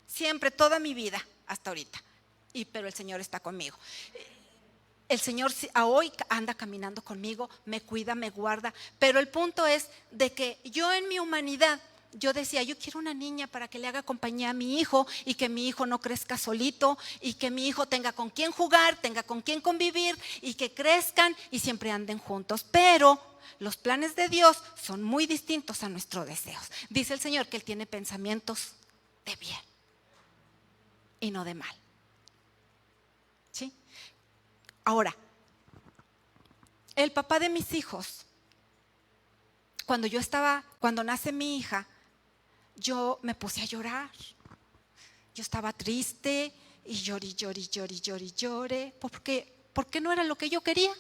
Siempre, toda mi vida, hasta ahorita. Pero el Señor está conmigo. El Señor hoy anda caminando conmigo, me cuida, me guarda. Pero el punto es de que yo en mi humanidad, yo decía, yo quiero una niña para que le haga compañía a mi hijo y que mi hijo no crezca solito y que mi hijo tenga con quién jugar, tenga con quién convivir y que crezcan y siempre anden juntos. Pero los planes de Dios son muy distintos a nuestros deseos. Dice el Señor que Él tiene pensamientos de bien y no de mal. ¿Sí? Ahora, el papá de mis hijos, cuando nace mi hija, yo me puse a llorar. Yo estaba triste y lloré, porque no era lo que yo quería.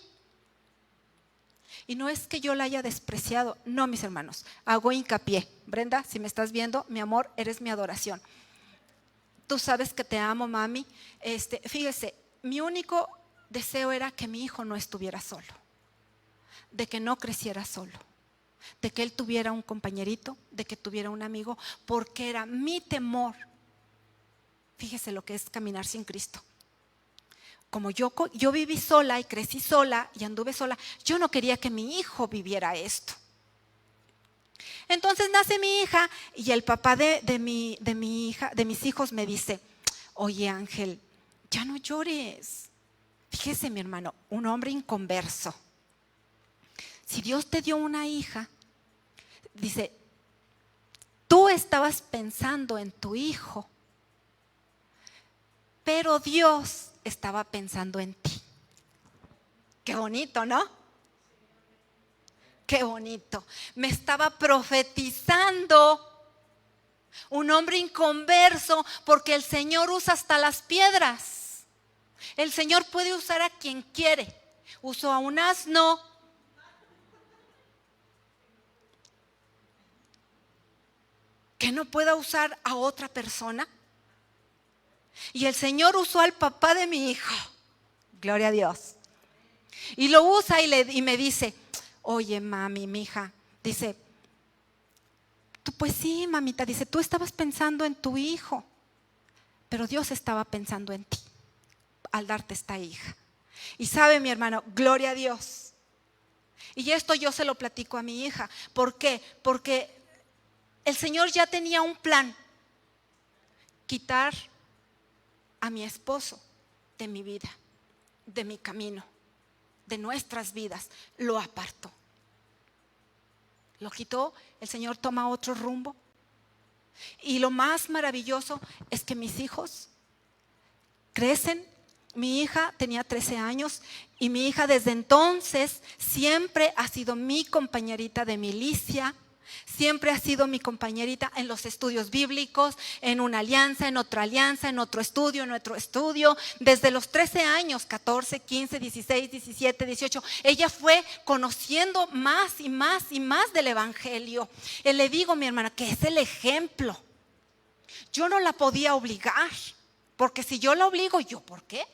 Y no es que yo la haya despreciado, no, mis hermanos, hago hincapié. Brenda, si me estás viendo, mi amor, eres mi adoración. Tú sabes que te amo, mami. Fíjese, mi único deseo era que mi hijo no estuviera solo, de que no creciera solo, de que él tuviera un compañerito, de que tuviera un amigo, porque era mi temor. Fíjese lo que es caminar sin Cristo. Como yo viví sola y crecí sola y anduve sola, yo no quería que mi hijo viviera esto. Entonces nace mi hija y el papá de mi hija, de mis hijos, me dice, oye Ángel, ya no llores. Fíjese, mi hermano, un hombre inconverso. Si Dios te dio una hija, dice, tú estabas pensando en tu hijo, pero Dios estaba pensando en ti. Qué bonito, ¿no? Qué bonito. Me estaba profetizando. Un hombre inconverso, porque el Señor usa hasta las piedras. El Señor puede usar a quien quiere. Usó a un asno. ¿Que no pueda usar a otra persona? Y el Señor usó al papá de mi hijo. Gloria a Dios. Y lo usa y me dice, oye mami, mi hija, dice, pues sí, mamita, dice, tú estabas pensando en tu hijo, pero Dios estaba pensando en ti al darte esta hija. Y sabe, mi hermano, gloria a Dios. Y esto yo se lo platico a mi hija. ¿Por qué? Porque el Señor ya tenía un plan: quitar a mi esposo de mi vida, de mi camino, de nuestras vidas. Lo apartó. Lo quitó, el Señor toma otro rumbo. Y lo más maravilloso es que mis hijos crecen. Mi hija tenía 13 años y mi hija desde entonces siempre ha sido mi compañerita de milicia, Siempre ha sido mi compañerita en los estudios bíblicos, en una alianza, en otra alianza, en otro estudio, Desde los 13 años, 14, 15, 16, 17, 18, ella fue conociendo más y más y más del evangelio. Y le digo, mi hermana, que es el ejemplo. Yo no la podía obligar, porque si yo la obligo, ¿yo por qué?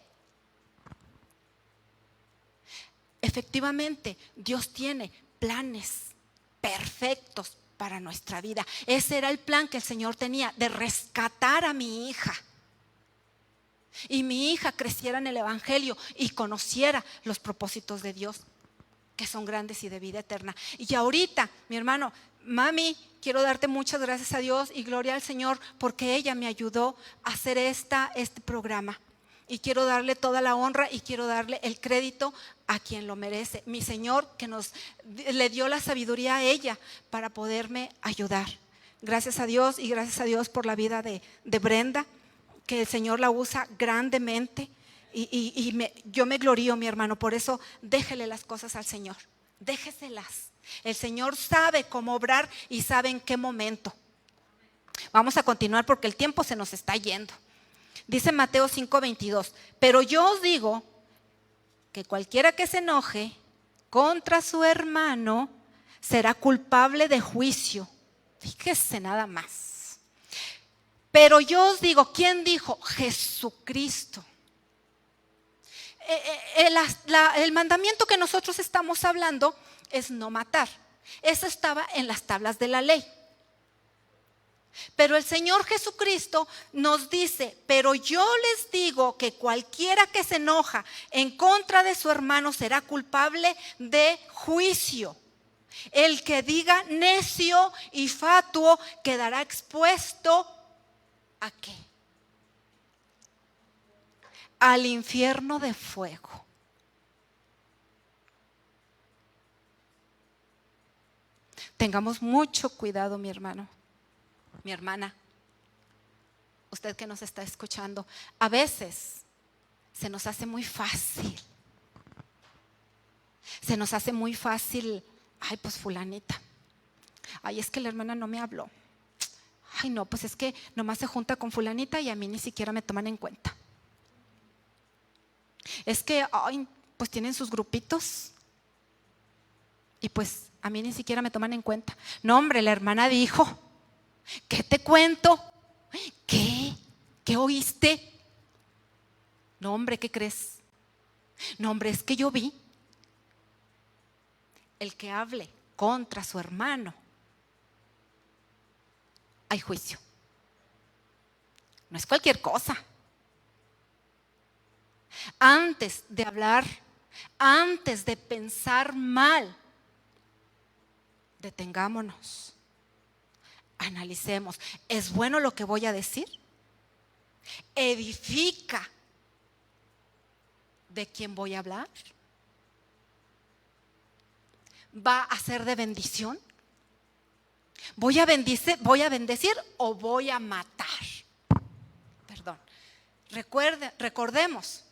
Efectivamente, Dios tiene planes perfectos para nuestra vida. Ese era el plan que el Señor tenía, de rescatar a mi hija. Y mi hija creciera en el evangelio y conociera los propósitos de Dios, que son grandes y de vida eterna. Y ahorita, mi hermano, mami, quiero darte muchas gracias a Dios y gloria al Señor, porque ella me ayudó a hacer este programa. Y quiero darle toda la honra y quiero darle el crédito a quien lo merece. Mi Señor, que le dio la sabiduría a ella para poderme ayudar. Gracias a Dios, y gracias a Dios por la vida de Brenda, que el Señor la usa grandemente. Yo me glorío, mi hermano. Por eso déjele las cosas al Señor. Déjeselas. El Señor sabe cómo obrar y sabe en qué momento. Vamos a continuar porque el tiempo se nos está yendo. Dice Mateo 5:22, pero yo os digo que cualquiera que se enoje contra su hermano será culpable de juicio. Fíjese nada más. Pero yo os digo, ¿quién dijo? Jesucristo. El mandamiento que nosotros estamos hablando es no matar. Eso estaba en las tablas de la ley. Pero el Señor Jesucristo nos dice, pero yo les digo que cualquiera que se enoja en contra de su hermano será culpable de juicio. El que diga necio y fatuo quedará expuesto ¿a qué? Al infierno de fuego. Tengamos mucho cuidado, mi hermano. Mi hermana, usted que nos está escuchando, a veces se nos hace muy fácil. Se nos hace muy fácil, ay, pues fulanita. Ay, es que la hermana no me habló. Ay, no, pues es que nomás se junta con fulanita y a mí ni siquiera me toman en cuenta. Es que, ay, pues tienen sus grupitos y pues a mí ni siquiera me toman en cuenta. No, hombre, la hermana dijo. ¿Qué te cuento? ¿Qué? ¿Qué oíste? No, hombre, ¿qué crees? No, hombre, es que yo vi. El que hable contra su hermano, hay juicio. No es cualquier cosa. Antes de hablar, antes de pensar mal, detengámonos. Analicemos, ¿es bueno lo que voy a decir? ¿Edifica de quién voy a hablar? ¿Va a ser de bendición? ¿Voy a bendecir o voy a matar? Perdón. Recordemos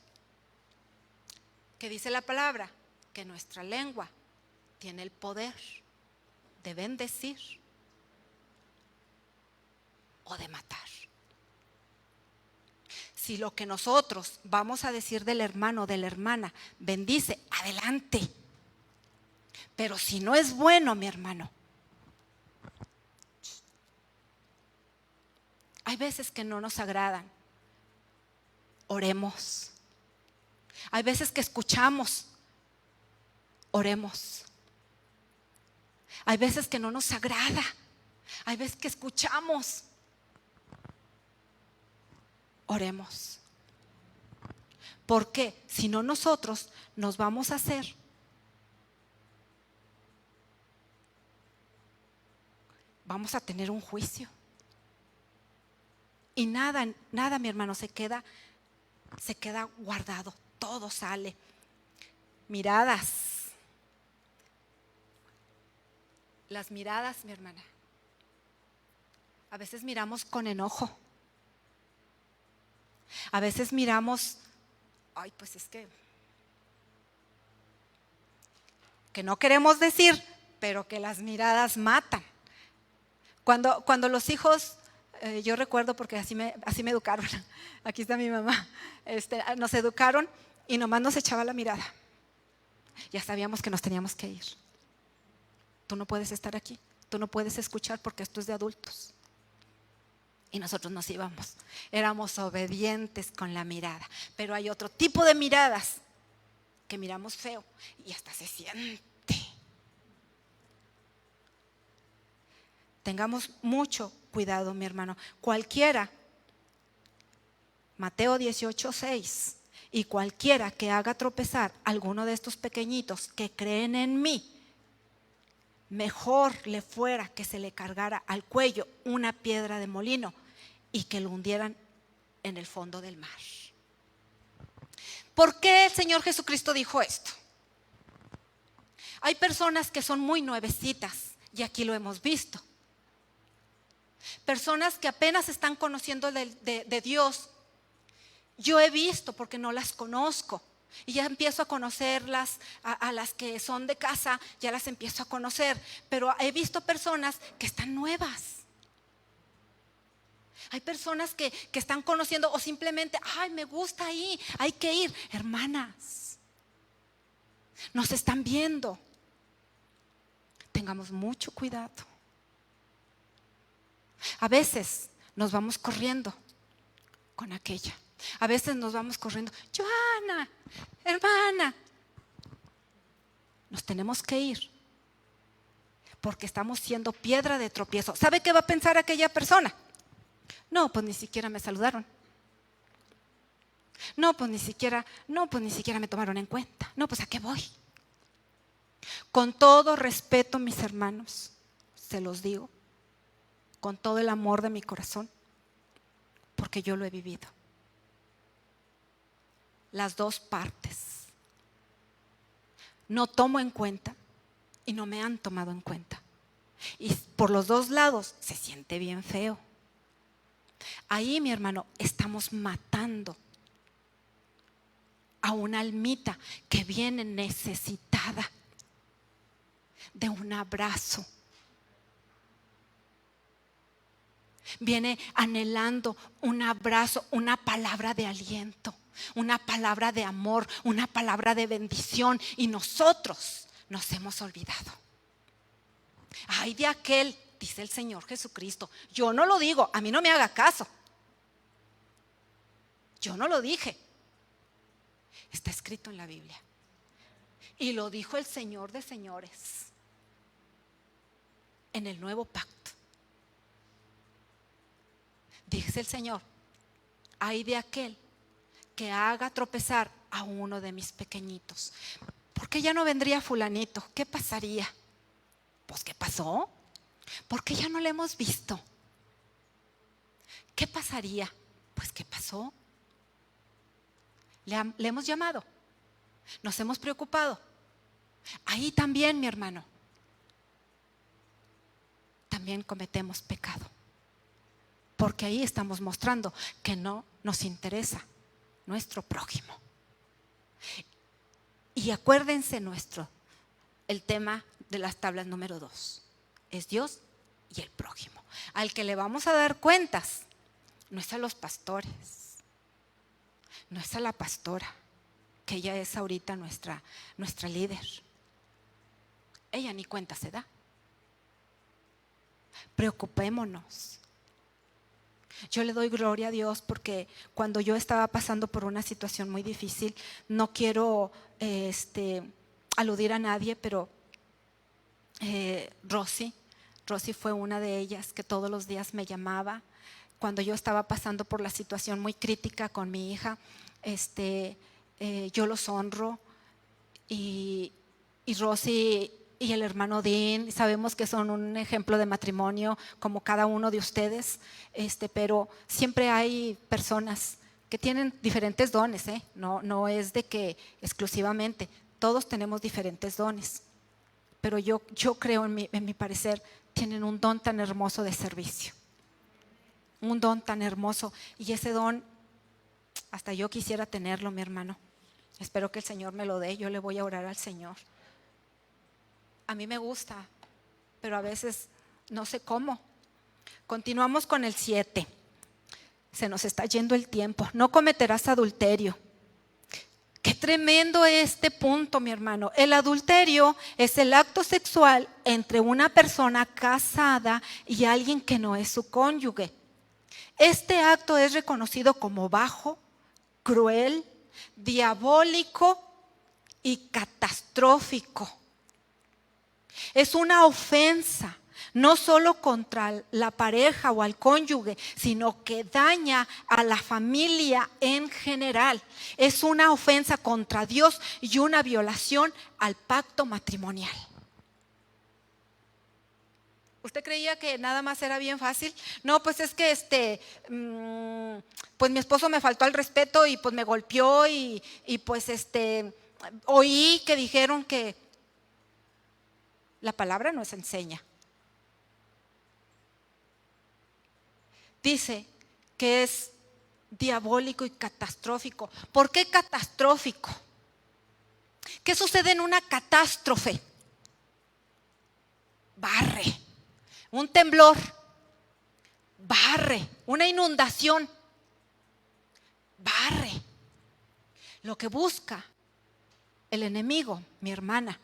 que dice la palabra que nuestra lengua tiene el poder de bendecir o de matar. Si lo que nosotros vamos a decir del hermano o de la hermana bendice, adelante. Pero si no es bueno, mi hermano, hay veces que no nos agradan. Oremos. Hay veces que escuchamos. Oremos. Hay veces que no nos agrada. Hay veces que escuchamos. Oremos. Porque si no, nosotros nos vamos a hacer vamos a tener un juicio. Y nada, mi hermano, se queda guardado, todo sale. Miradas. Las miradas, mi hermana. A veces miramos con enojo. A veces miramos, ay, pues es que no queremos decir, pero que las miradas matan. Cuando los hijos, yo recuerdo porque así me educaron, aquí está mi mamá, nos educaron y nomás nos echaba la mirada. Ya sabíamos que nos teníamos que ir. Tú no puedes estar aquí, tú no puedes escuchar porque esto es de adultos. Y nosotros nos íbamos. Éramos obedientes con la mirada. Pero hay otro tipo de miradas que miramos feo y hasta se siente. Tengamos mucho cuidado, mi hermano. Cualquiera, Mateo 18:6, y cualquiera que haga tropezar a alguno de estos pequeñitos que creen en mí, mejor le fuera que se le cargara al cuello una piedra de molino y que lo hundieran en el fondo del mar. ¿Por qué el Señor Jesucristo dijo esto? Hay personas que son muy nuevecitas y aquí lo hemos visto. Personas que apenas están conociendo de Dios. Yo he visto porque no las conozco. Y ya empiezo a conocerlas, a las que son de casa, ya las empiezo a conocer. Pero he visto personas que están nuevas. Hay personas que están conociendo o simplemente, ay, me gusta ahí, hay que ir. Hermanas, nos están viendo. Tengamos mucho cuidado. A veces nos vamos corriendo con aquella. A veces nos vamos corriendo, Joana, hermana. Nos tenemos que ir porque estamos siendo piedra de tropiezo. ¿Sabe qué va a pensar aquella persona? No, pues ni siquiera me saludaron. No, pues ni siquiera me tomaron en cuenta. No, pues ¿a qué voy? Con todo respeto, mis hermanos, se los digo, con todo el amor de mi corazón, porque yo lo he vivido. Las dos partes. No tomo en cuenta y no me han tomado en cuenta. Y por los dos lados se siente bien feo. Ahí, mi hermano, estamos matando a una almita que viene necesitada de un abrazo. Viene anhelando un abrazo, una palabra de aliento, una palabra de amor, una palabra de bendición, y nosotros nos hemos olvidado. Ay de aquel, dice el Señor Jesucristo. Yo no lo digo, a mí no me haga caso. Yo no lo dije. Está escrito en la Biblia. Y lo dijo el Señor de señores en el nuevo pacto. Dice el Señor, ay de aquel que haga tropezar a uno de mis pequeñitos. ¿Por qué ya no vendría fulanito? ¿Qué pasaría? Pues ¿qué pasó? ¿Por qué ya no le hemos visto? ¿Qué pasaría? Pues ¿qué pasó? Le hemos llamado, nos hemos preocupado. Ahí también, mi hermano, también cometemos pecado. Porque ahí estamos mostrando que no nos interesa nuestro prójimo. Y acuérdense el tema de las tablas número 2. Es Dios y el prójimo. Al que le vamos a dar cuentas no es a los pastores, no es a la pastora, que ella es ahorita nuestra líder. Ella ni cuenta se da. Preocupémonos. Yo le doy gloria a Dios porque cuando yo estaba pasando por una situación muy difícil, no quiero aludir a nadie, pero Rosy fue una de ellas que todos los días me llamaba. Cuando yo estaba pasando por la situación muy crítica con mi hija, yo los honro, y Rosy y el hermano Dean, sabemos que son un ejemplo de matrimonio como cada uno de ustedes, pero siempre hay personas que tienen diferentes dones, no es de que exclusivamente, todos tenemos diferentes dones, pero yo creo en mi parecer, tienen un don tan hermoso de servicio, un don tan hermoso, y ese don hasta yo quisiera tenerlo, mi hermano. Espero que el Señor me lo dé, yo le voy a orar al Señor. A mí me gusta, pero a veces no sé cómo. Continuamos con el 7. Se nos está yendo el tiempo. No cometerás adulterio. Qué tremendo este punto, mi hermano. El adulterio es el acto sexual entre una persona casada y alguien que no es su cónyuge. Este acto es reconocido como bajo, cruel, diabólico y catastrófico. Es una ofensa, no solo contra la pareja o al cónyuge, sino que daña a la familia en general. Es una ofensa contra Dios y una violación al pacto matrimonial. ¿Usted creía que nada más era bien fácil? No, pues es que pues mi esposo me faltó al respeto y pues me golpeó y pues oí que dijeron que la palabra nos enseña. Dice que es diabólico y catastrófico. ¿Por qué catastrófico? ¿Qué sucede en una catástrofe? Barre. Un temblor. Barre. Una inundación. Barre. Lo que busca el enemigo, mi hermana,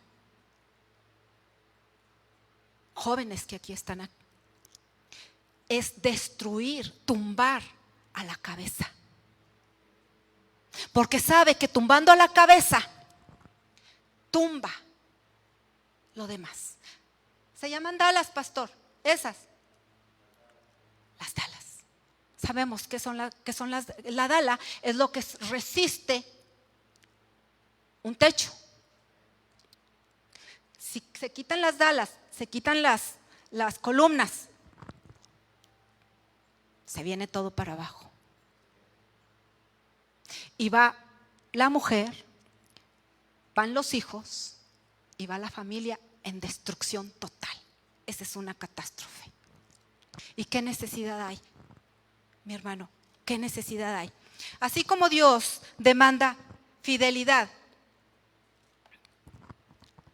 jóvenes que aquí están, es destruir, tumbar a la cabeza. Porque sabe que tumbando a la cabeza, tumba lo demás. Se llaman dalas, pastor. Esas. Las dalas. Sabemos que son la dala es lo que resiste un techo. Si se quitan las dalas, se quitan las columnas, se viene todo para abajo. Y va la mujer, van los hijos y va la familia en destrucción total. Esa es una catástrofe. ¿Y qué necesidad hay, mi hermano? ¿Qué necesidad hay? Así como Dios demanda fidelidad,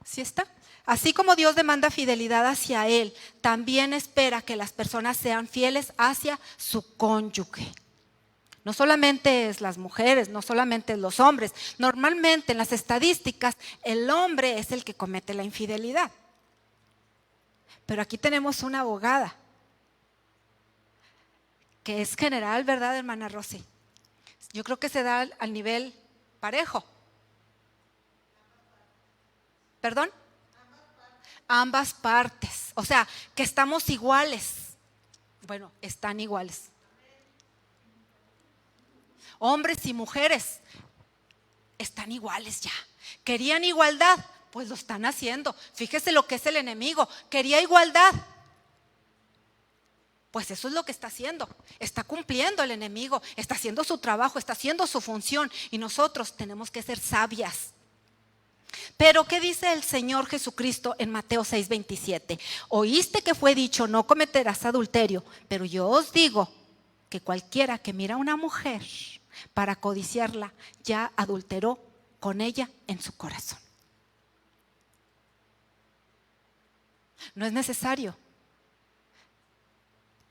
¿sí está? Así como Dios demanda fidelidad hacia Él, también espera que las personas sean fieles hacia su cónyuge. No solamente es las mujeres, no solamente es los hombres. Normalmente en las estadísticas el hombre es el que comete la infidelidad. Pero aquí tenemos una abogada que es general, ¿verdad, hermana Rosy? Yo creo que se da al nivel parejo. ¿Perdón? Ambas partes, o sea, que estamos iguales. Bueno, están iguales. Hombres y mujeres están iguales ya. Querían igualdad, pues lo están haciendo. Fíjese lo que es el enemigo. Quería igualdad, pues eso es lo que está haciendo. Está cumpliendo el enemigo, está haciendo su trabajo, está haciendo su función. Y nosotros tenemos que ser sabias. Pero ¿qué dice el Señor Jesucristo en Mateo 6:27? Oíste que fue dicho, no cometerás adulterio, pero yo os digo que cualquiera que mira a una mujer para codiciarla, ya adulteró con ella en su corazón. No es necesario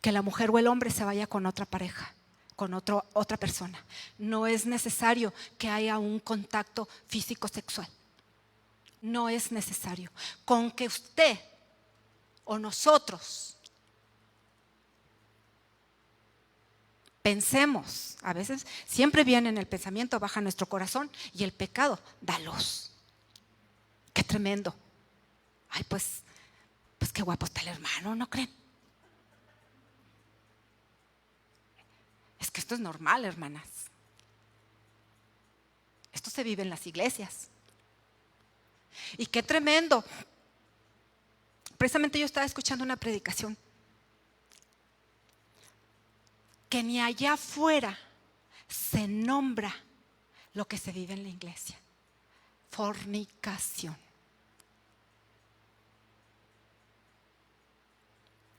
que la mujer o el hombre se vaya con otra pareja, con otra persona. No es necesario que haya un contacto físico sexual. No es necesario. Con que usted o nosotros pensemos, a veces siempre viene en el pensamiento, baja nuestro corazón y el pecado da luz. Qué tremendo. Ay, pues qué guapo está el hermano, ¿no creen? Es que esto es normal, hermanas. Esto se vive en las iglesias. Y qué tremendo. Precisamente yo estaba escuchando una predicación que ni allá afuera se nombra lo que se vive en la iglesia: fornicación.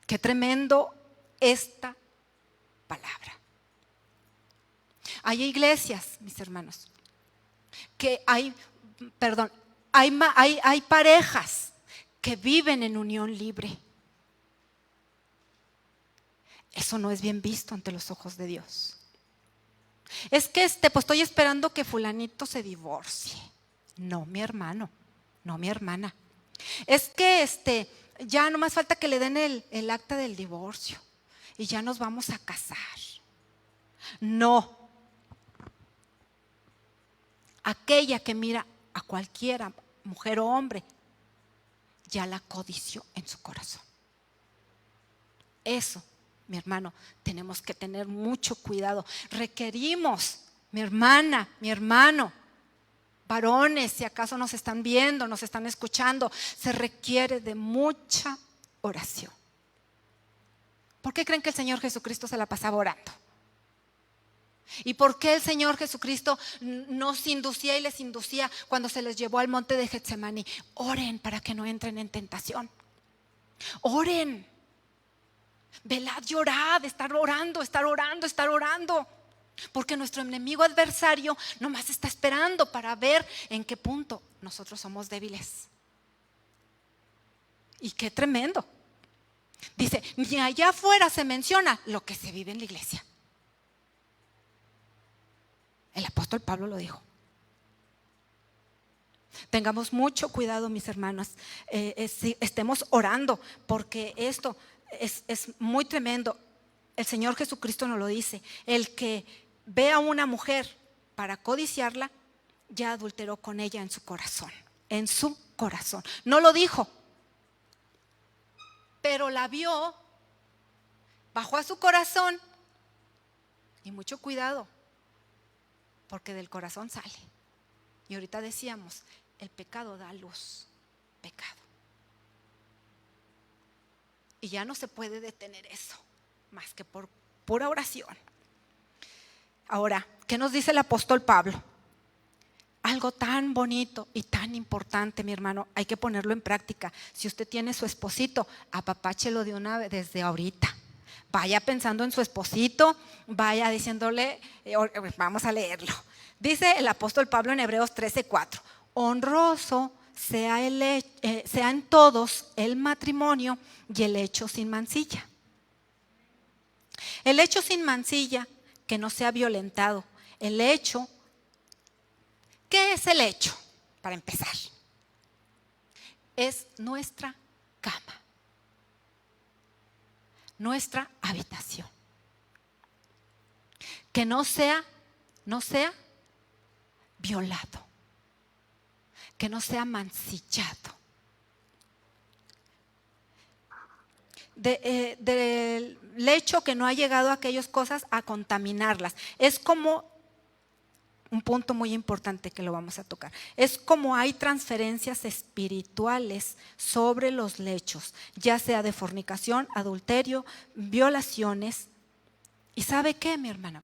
Qué tremendo esta palabra. Hay iglesias, mis hermanos, que hay parejas que viven en unión libre. Eso no es bien visto ante los ojos de Dios. Es que pues estoy esperando que fulanito se divorcie. No, mi hermano, no, mi hermana. Es que ya no más falta que le den el acta del divorcio y ya nos vamos a casar. No. Aquella que mira a cualquiera, mujer o hombre, ya la codició en su corazón. Eso, mi hermano, tenemos que tener mucho cuidado. Requerimos, mi hermana, mi hermano, varones, si acaso nos están viendo, nos están escuchando, se requiere de mucha oración. ¿Por qué creen que el Señor Jesucristo se la pasaba orando? ¿Y por qué el Señor Jesucristo nos inducía y les inducía cuando se les llevó al monte de Getsemaní? Oren para que no entren en tentación. Oren. Velad y orad, estar orando. Porque nuestro enemigo adversario nomás está esperando para ver en qué punto nosotros somos débiles. Y qué tremendo. Dice, ni allá afuera se menciona lo que se vive en la iglesia. El apóstol Pablo lo dijo. Tengamos mucho cuidado, mis hermanas. Estemos orando, porque esto es muy tremendo. El Señor Jesucristo nos lo dice. El que ve a una mujer para codiciarla, ya adulteró con ella en su corazón. En su corazón. No lo dijo, pero la vio, bajó a su corazón. Y mucho cuidado, porque del corazón sale. Y ahorita decíamos, el pecado da a luz pecado. Y ya no se puede detener eso, más que por pura oración. Ahora, ¿qué nos dice el apóstol Pablo? Algo tan bonito y tan importante, mi hermano, hay que ponerlo en práctica. Si usted tiene su esposito, apapáchelo de una vez desde ahorita. Vaya pensando en su esposito, vaya diciéndole, vamos a leerlo. Dice el apóstol Pablo en Hebreos 13:4, honroso sea en todos el matrimonio y el hecho sin mancilla. El hecho sin mancilla, que no sea violentado. El hecho, ¿qué es el hecho? Para empezar, es nuestra cama, nuestra habitación. Que no sea violado, que no sea mancillado. Del hecho que no ha llegado a aquellas cosas a contaminarlas. Es como un punto muy importante que lo vamos a tocar. Es como hay transferencias espirituales sobre los lechos, ya sea de fornicación, adulterio, violaciones. ¿Y sabe qué, mi hermana?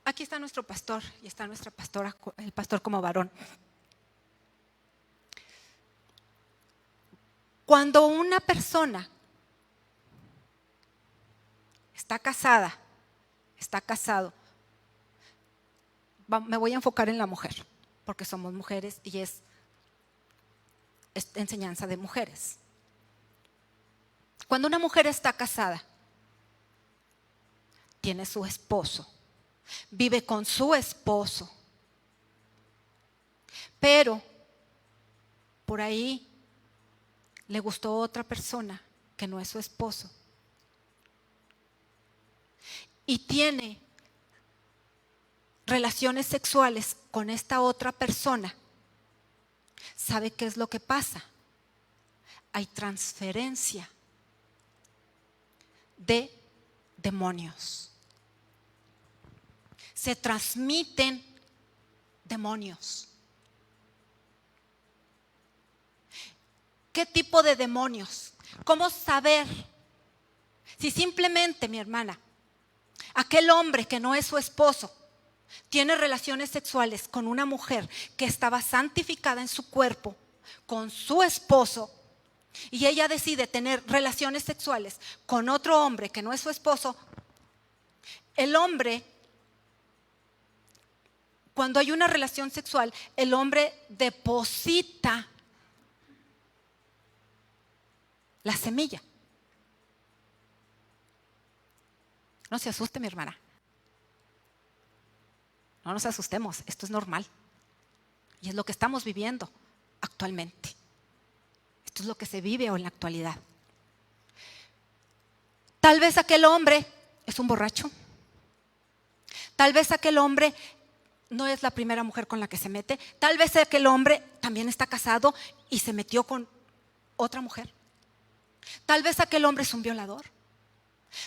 Aquí está nuestro pastor y está nuestra pastora, el pastor como varón. Cuando una persona está casada, está casado, me voy a enfocar en la mujer, porque somos mujeres y es enseñanza de mujeres. Cuando una mujer está casada, tiene su esposo, vive con su esposo, pero por ahí le gustó otra persona que no es su esposo y tiene relaciones sexuales con esta otra persona. ¿Sabe qué es lo que pasa? Hay transferencia de demonios. Se transmiten demonios. ¿Qué tipo de demonios? ¿Cómo saber si simplemente, mi hermana, aquel hombre que no es su esposo tiene relaciones sexuales con una mujer que estaba santificada en su cuerpo, con su esposo, y ella decide tener relaciones sexuales con otro hombre que no es su esposo? El hombre, cuando hay una relación sexual, el hombre deposita la semilla. No se asuste, mi hermana. No nos asustemos, esto es normal. Y es lo que estamos viviendo actualmente. Esto es lo que se vive hoy en la actualidad. Tal vez aquel hombre es un borracho. Tal vez aquel hombre no es la primera mujer con la que se mete. Tal vez aquel hombre también está casado y se metió con otra mujer. Tal vez aquel hombre es un violador.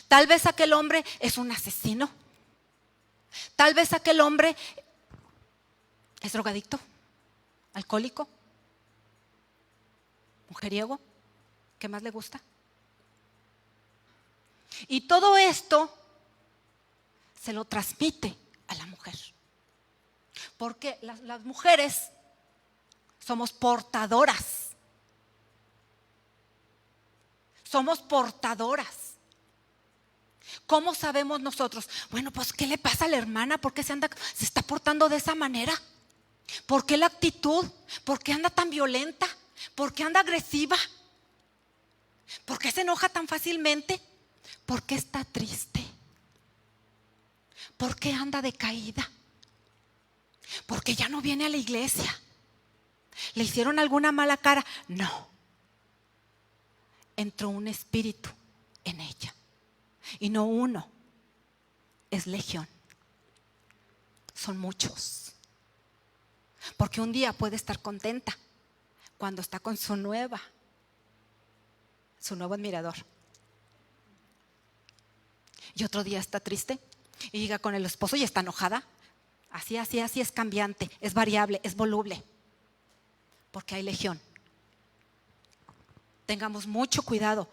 Tal vez aquel hombre es un asesino. Tal vez aquel hombre es drogadicto, alcohólico, mujeriego. ¿Qué más le gusta? Y todo esto se lo transmite a la mujer. Porque las mujeres somos portadoras. Somos portadoras. ¿Cómo sabemos nosotros? Bueno, pues ¿qué le pasa a la hermana? ¿Por qué se está portando de esa manera? ¿Por qué la actitud? ¿Por qué anda tan violenta? ¿Por qué anda agresiva? ¿Por qué se enoja tan fácilmente? ¿Por qué está triste? ¿Por qué anda decaída? ¿Por qué ya no viene a la iglesia? ¿Le hicieron alguna mala cara? No. Entró un espíritu en ella. Y no uno, es legión. Son muchos. Porque un día puede estar contenta cuando está con su nuevo admirador. Y otro día está triste y llega con el esposo y está enojada. Así es cambiante, es variable, es voluble. Porque hay legión. Tengamos mucho cuidado.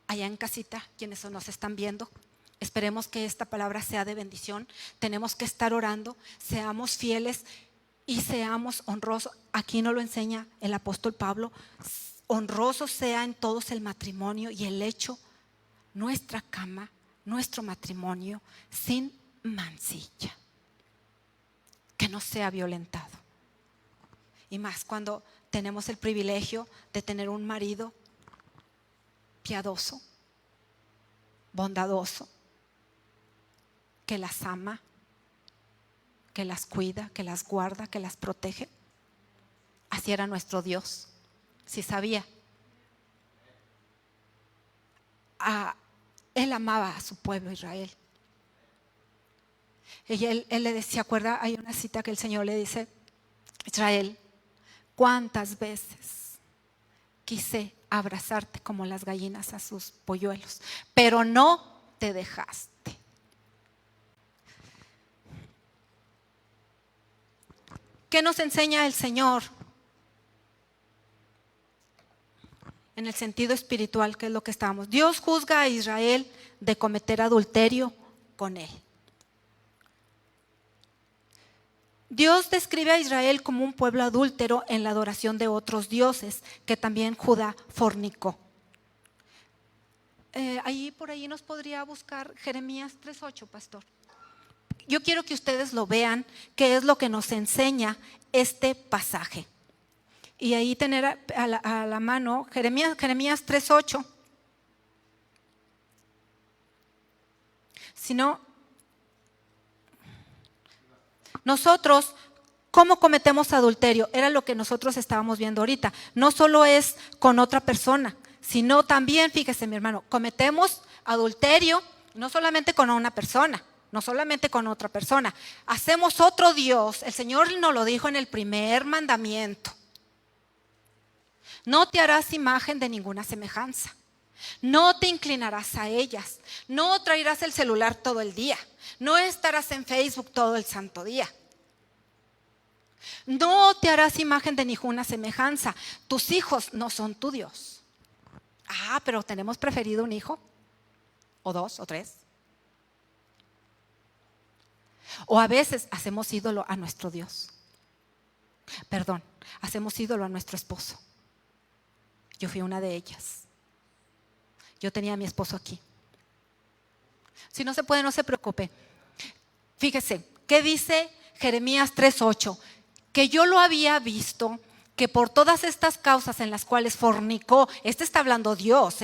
Allá en casita, quienes nos están viendo, esperemos que esta palabra sea de bendición. Tenemos que estar orando, seamos fieles y seamos honrosos. Aquí nos lo enseña el apóstol Pablo. Honroso sea en todos el matrimonio y el hecho, nuestra cama, nuestro matrimonio, sin mancilla. Que no sea violentado. Y más cuando tenemos el privilegio de tener un marido piadoso, bondadoso, que las ama, que las cuida, que las guarda, que las protege. Así era nuestro Dios. Si sabía. Él amaba a su pueblo Israel. Y él le decía, ¿acuerda? Hay una cita que el Señor le dice: Israel, ¿cuántas veces quise abrazarte como las gallinas a sus polluelos, pero no te dejaste? ¿Qué nos enseña el Señor? En el sentido espiritual, que es lo que estábamos. Dios juzga a Israel de cometer adulterio con él. Dios describe a Israel como un pueblo adúltero en la adoración de otros dioses, que también Judá fornicó. Por ahí nos podría buscar Jeremías 3:8, pastor. Yo quiero que ustedes lo vean, qué es lo que nos enseña este pasaje. Y ahí tener a la mano Jeremías 3:8. Si no, nosotros, ¿cómo cometemos adulterio? Era lo que nosotros estábamos viendo ahorita. No solo es con otra persona, sino también, fíjese mi hermano, cometemos adulterio no solamente con una persona, no solamente con otra persona. Hacemos otro Dios. El Señor nos lo dijo en el primer mandamiento. No te harás imagen de ninguna semejanza. No te inclinarás a ellas. No traerás el celular todo el día. No estarás en Facebook todo el santo día. No te harás imagen de ninguna semejanza. Tus hijos no son tu Dios. Pero tenemos preferido un hijo, o dos, o tres. O a veces hacemos ídolo a nuestro Dios. Hacemos ídolo a nuestro esposo. Yo fui una de ellas. Yo tenía a mi esposo aquí. Si no se puede, no se preocupe. Fíjese, ¿qué dice Jeremías 3:8? Que yo lo había visto, que por todas estas causas en las cuales fornicó, está hablando Dios,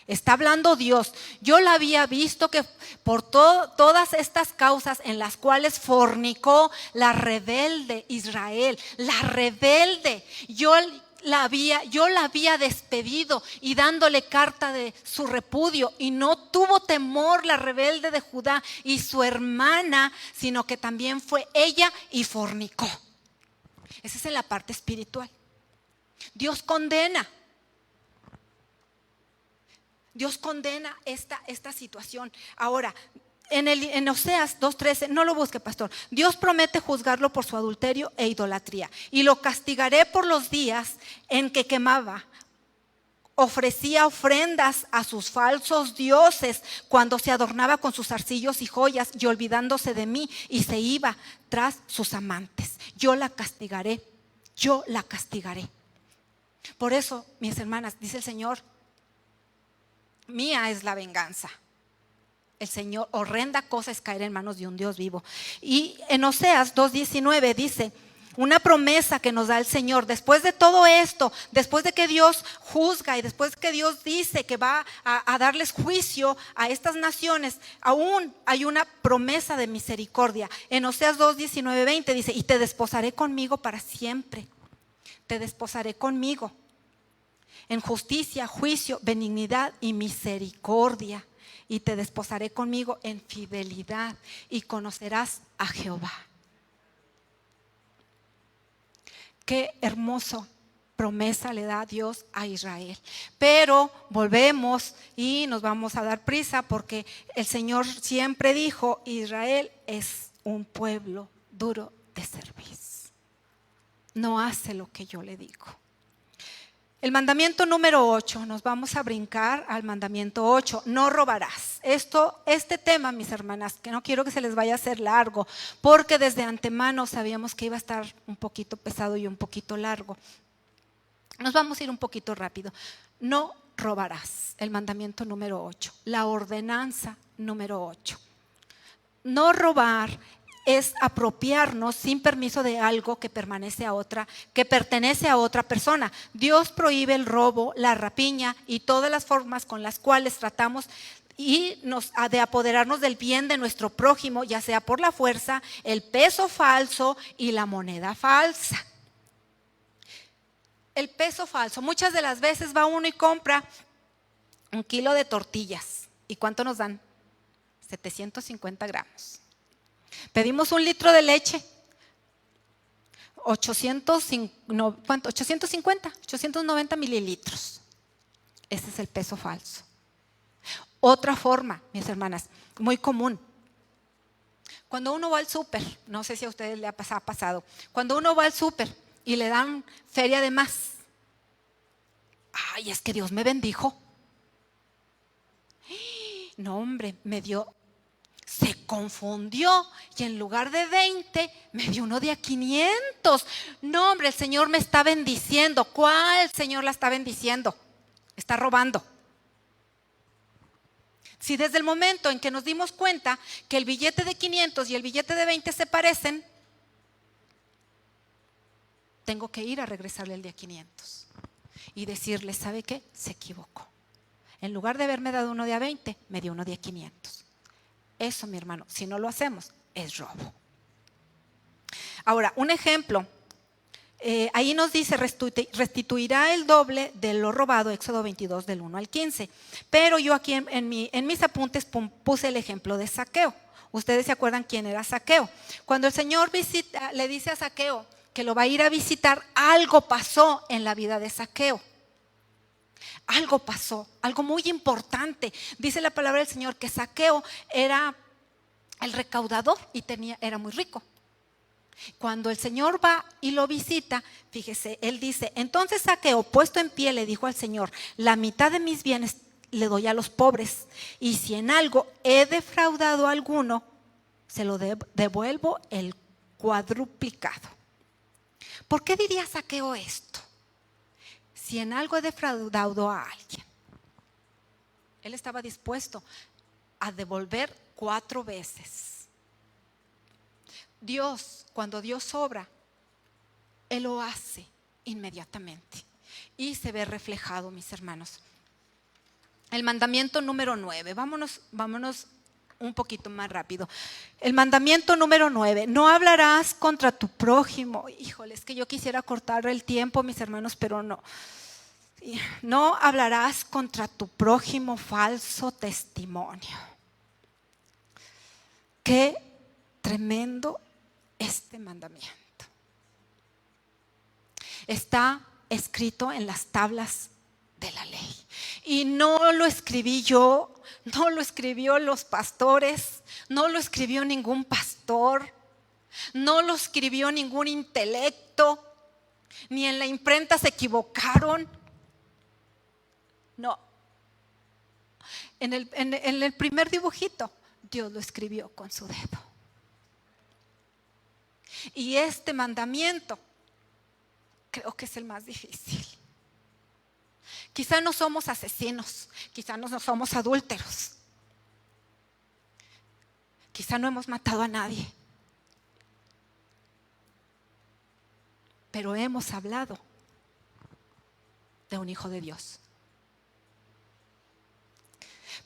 Está hablando Dios. Yo la había visto que por todas estas causas en las cuales fornicó la rebelde Israel, la rebelde, yo la había despedido y dándole carta de su repudio, y no tuvo temor la rebelde de Judá y su hermana, sino que también fue ella y fornicó. Esa es en la parte espiritual. Dios condena. Dios condena esta situación. Ahora, en Oseas 2:13, no lo busque, pastor. Dios promete juzgarlo por su adulterio e idolatría. Y lo castigaré por los días en que quemaba, ofrecía ofrendas a sus falsos dioses, cuando se adornaba con sus arcillos y joyas, y olvidándose de mí, y se iba tras sus amantes. Yo la castigaré, yo la castigaré. Por eso, mis hermanas, dice el Señor, mía es la venganza. El Señor, horrenda cosa es caer en manos de un Dios vivo. Y en Oseas 2:19 dice, una promesa que nos da el Señor, después de todo esto, después de que Dios juzga y después que Dios dice que va a darles juicio a estas naciones, aún hay una promesa de misericordia. En Oseas 2:19-20 dice, y te desposaré conmigo para siempre. Te desposaré conmigo en justicia, juicio, benignidad y misericordia. Y te desposaré conmigo en fidelidad, y conocerás a Jehová. Qué hermosa promesa le da Dios a Israel. Pero volvemos y nos vamos a dar prisa, porque el Señor siempre dijo, Israel es un pueblo duro de cerviz. No hace lo que yo le digo. El mandamiento número 8, nos vamos a brincar al mandamiento 8, no robarás. Este tema, mis hermanas, que no quiero que se les vaya a hacer largo, porque desde antemano sabíamos que iba a estar un poquito pesado y un poquito largo. Nos vamos a ir un poquito rápido. No robarás, el mandamiento número 8, la ordenanza número 8. No robar es apropiarnos sin permiso de algo que pertenece a otra persona. Dios prohíbe el robo, la rapiña y todas las formas con las cuales tratamos de apoderarnos del bien de nuestro prójimo, ya sea por la fuerza, el peso falso y la moneda falsa. El peso falso, muchas de las veces va uno y compra 1 kilo de tortillas. ¿Y cuánto nos dan? 750 gramos. Pedimos 1 litro de leche, 890 mililitros. Ese es el peso falso. Otra forma, mis hermanas, muy común. Cuando uno va al súper, no sé si a ustedes les ha pasado, cuando uno va al súper y le dan feria de más. Ay, es que Dios me bendijo. No, hombre, se confundió y en lugar de 20 me dio uno de a 500. No, hombre, el Señor me está bendiciendo. ¿Cuál Señor la está bendiciendo? Está robando. Si desde el momento en que nos dimos cuenta que el billete de 500 y el billete de 20 se parecen, tengo que ir a regresarle el de a 500 y decirle, ¿sabe qué? Se equivocó. En lugar de haberme dado uno de a 20, me dio uno de a 500. Eso, mi hermano, si no lo hacemos, es robo. Ahora, un ejemplo. Ahí nos dice, restituirá el doble de lo robado, Éxodo 22, del 1 al 15. Pero yo aquí en mis apuntes puse el ejemplo de Zaqueo. Ustedes se acuerdan quién era Zaqueo. Cuando el Señor le dice a Zaqueo que lo va a ir a visitar, algo pasó en la vida de Zaqueo. Algo pasó, algo muy importante. Dice la palabra del Señor que Zaqueo era el recaudador y era muy rico. Cuando el Señor va y lo visita, fíjese, él dice, entonces Zaqueo, puesto en pie, le dijo al Señor, la mitad de mis bienes le doy a los pobres, y si en algo he defraudado a alguno, se lo devuelvo el cuadruplicado. ¿Por qué diría Zaqueo esto? Si en algo he defraudado a alguien, él estaba dispuesto a devolver 4 veces. Dios, cuando Dios obra, Él lo hace inmediatamente y se ve reflejado, mis hermanos. el mandamiento número 9. Vámonos un poquito más rápido. El mandamiento número 9. No hablarás contra tu prójimo. Híjole, es que yo quisiera cortar el tiempo, mis hermanos, pero no. No hablarás contra tu prójimo falso testimonio. Qué tremendo este mandamiento. Está escrito en las tablas de la ley. Y no lo escribí yo, no lo escribió los pastores, no lo escribió ningún pastor, no lo escribió ningún intelecto, ni en la imprenta se equivocaron. No. En el primer dibujito, Dios lo escribió con su dedo. Y este mandamiento creo que es el más difícil. Quizá no somos asesinos, quizá no somos adúlteros, quizá no hemos matado a nadie, pero hemos hablado de un hijo de Dios,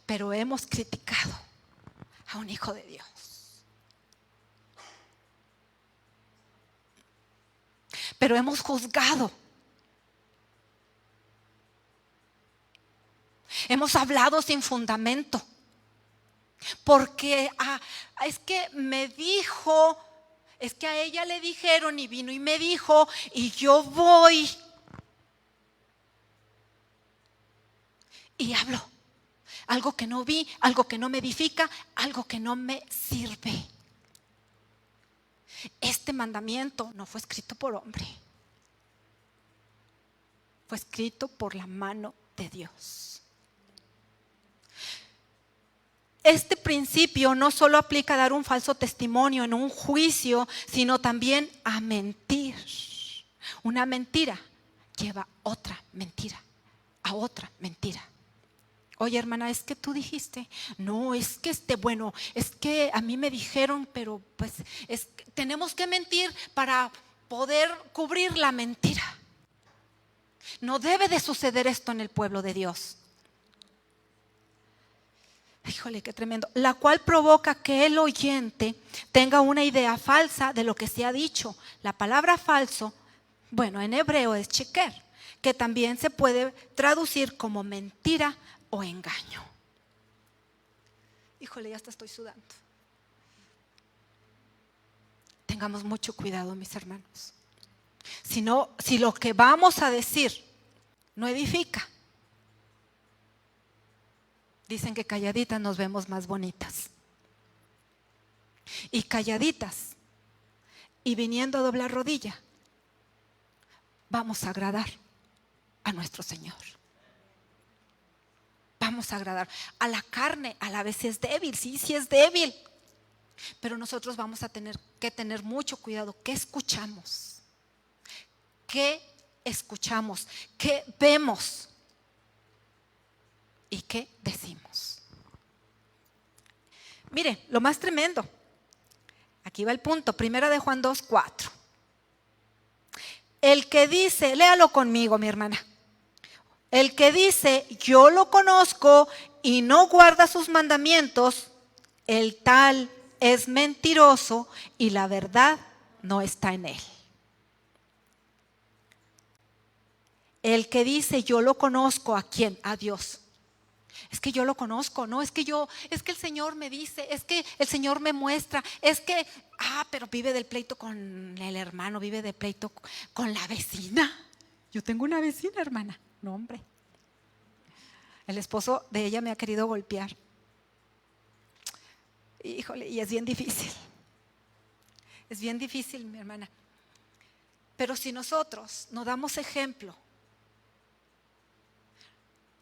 pero hemos criticado a un hijo de Dios. Pero hemos juzgado. Hemos hablado sin fundamento. Porque es que me dijo, es que a ella le dijeron y vino y me dijo y yo voy. Y hablo. Algo que no vi, algo que no me edifica, algo que no me sirve. Este mandamiento no fue escrito por hombre. Fue escrito por la mano de Dios. Este principio no solo aplica a dar un falso testimonio en un juicio, sino también a mentir. Una mentira lleva otra mentira, a otra mentira. Oye, hermana, es que tú dijiste, no, es que bueno, es que a mí me dijeron, pero pues tenemos que mentir para poder cubrir la mentira. No debe de suceder esto en el pueblo de Dios. Híjole, qué tremendo. La cual provoca que el oyente tenga una idea falsa de lo que se ha dicho. La palabra falso, bueno, en hebreo es sheker, que también se puede traducir como mentira o engaño. Híjole, ya hasta estoy sudando. Tengamos mucho cuidado, mis hermanos. Si lo que vamos a decir no edifica, dicen que calladitas nos vemos más bonitas. Y calladitas y viniendo a doblar rodilla, vamos a agradar a nuestro Señor. Vamos a agradar a la carne, a la vez es débil, sí es débil. Pero nosotros vamos a tener que tener mucho cuidado. ¿Qué escuchamos? ¿Qué escuchamos? ¿Qué vemos? ¿Y qué decimos? Mire, lo más tremendo. Aquí va el punto. Primera de Juan 2:4. El que dice, léalo conmigo, mi hermana. El que dice, yo lo conozco y no guarda sus mandamientos, el tal es mentiroso y la verdad no está en él. El que dice, yo lo conozco, ¿a quién? A Dios. Es que yo lo conozco, no, es que el Señor me dice, es que el Señor me muestra, es que, pero vive del pleito con el hermano, vive de pleito con la vecina. Yo tengo una vecina, hermana. No, hombre. El esposo de ella me ha querido golpear. Híjole, y es bien difícil. Es bien difícil, mi hermana. Pero si nosotros no damos ejemplo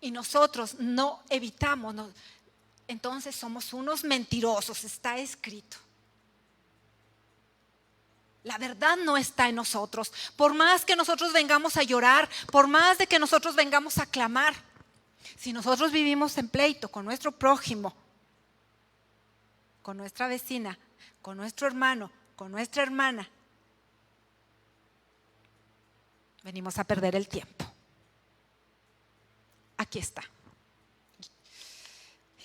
y nosotros no evitamos, entonces somos unos mentirosos, está escrito. La verdad no está en nosotros. Por más que nosotros vengamos a llorar, por más de que nosotros vengamos a clamar, si nosotros vivimos en pleito con nuestro prójimo, con nuestra vecina, con nuestro hermano, con nuestra hermana, venimos a perder el tiempo. Aquí está.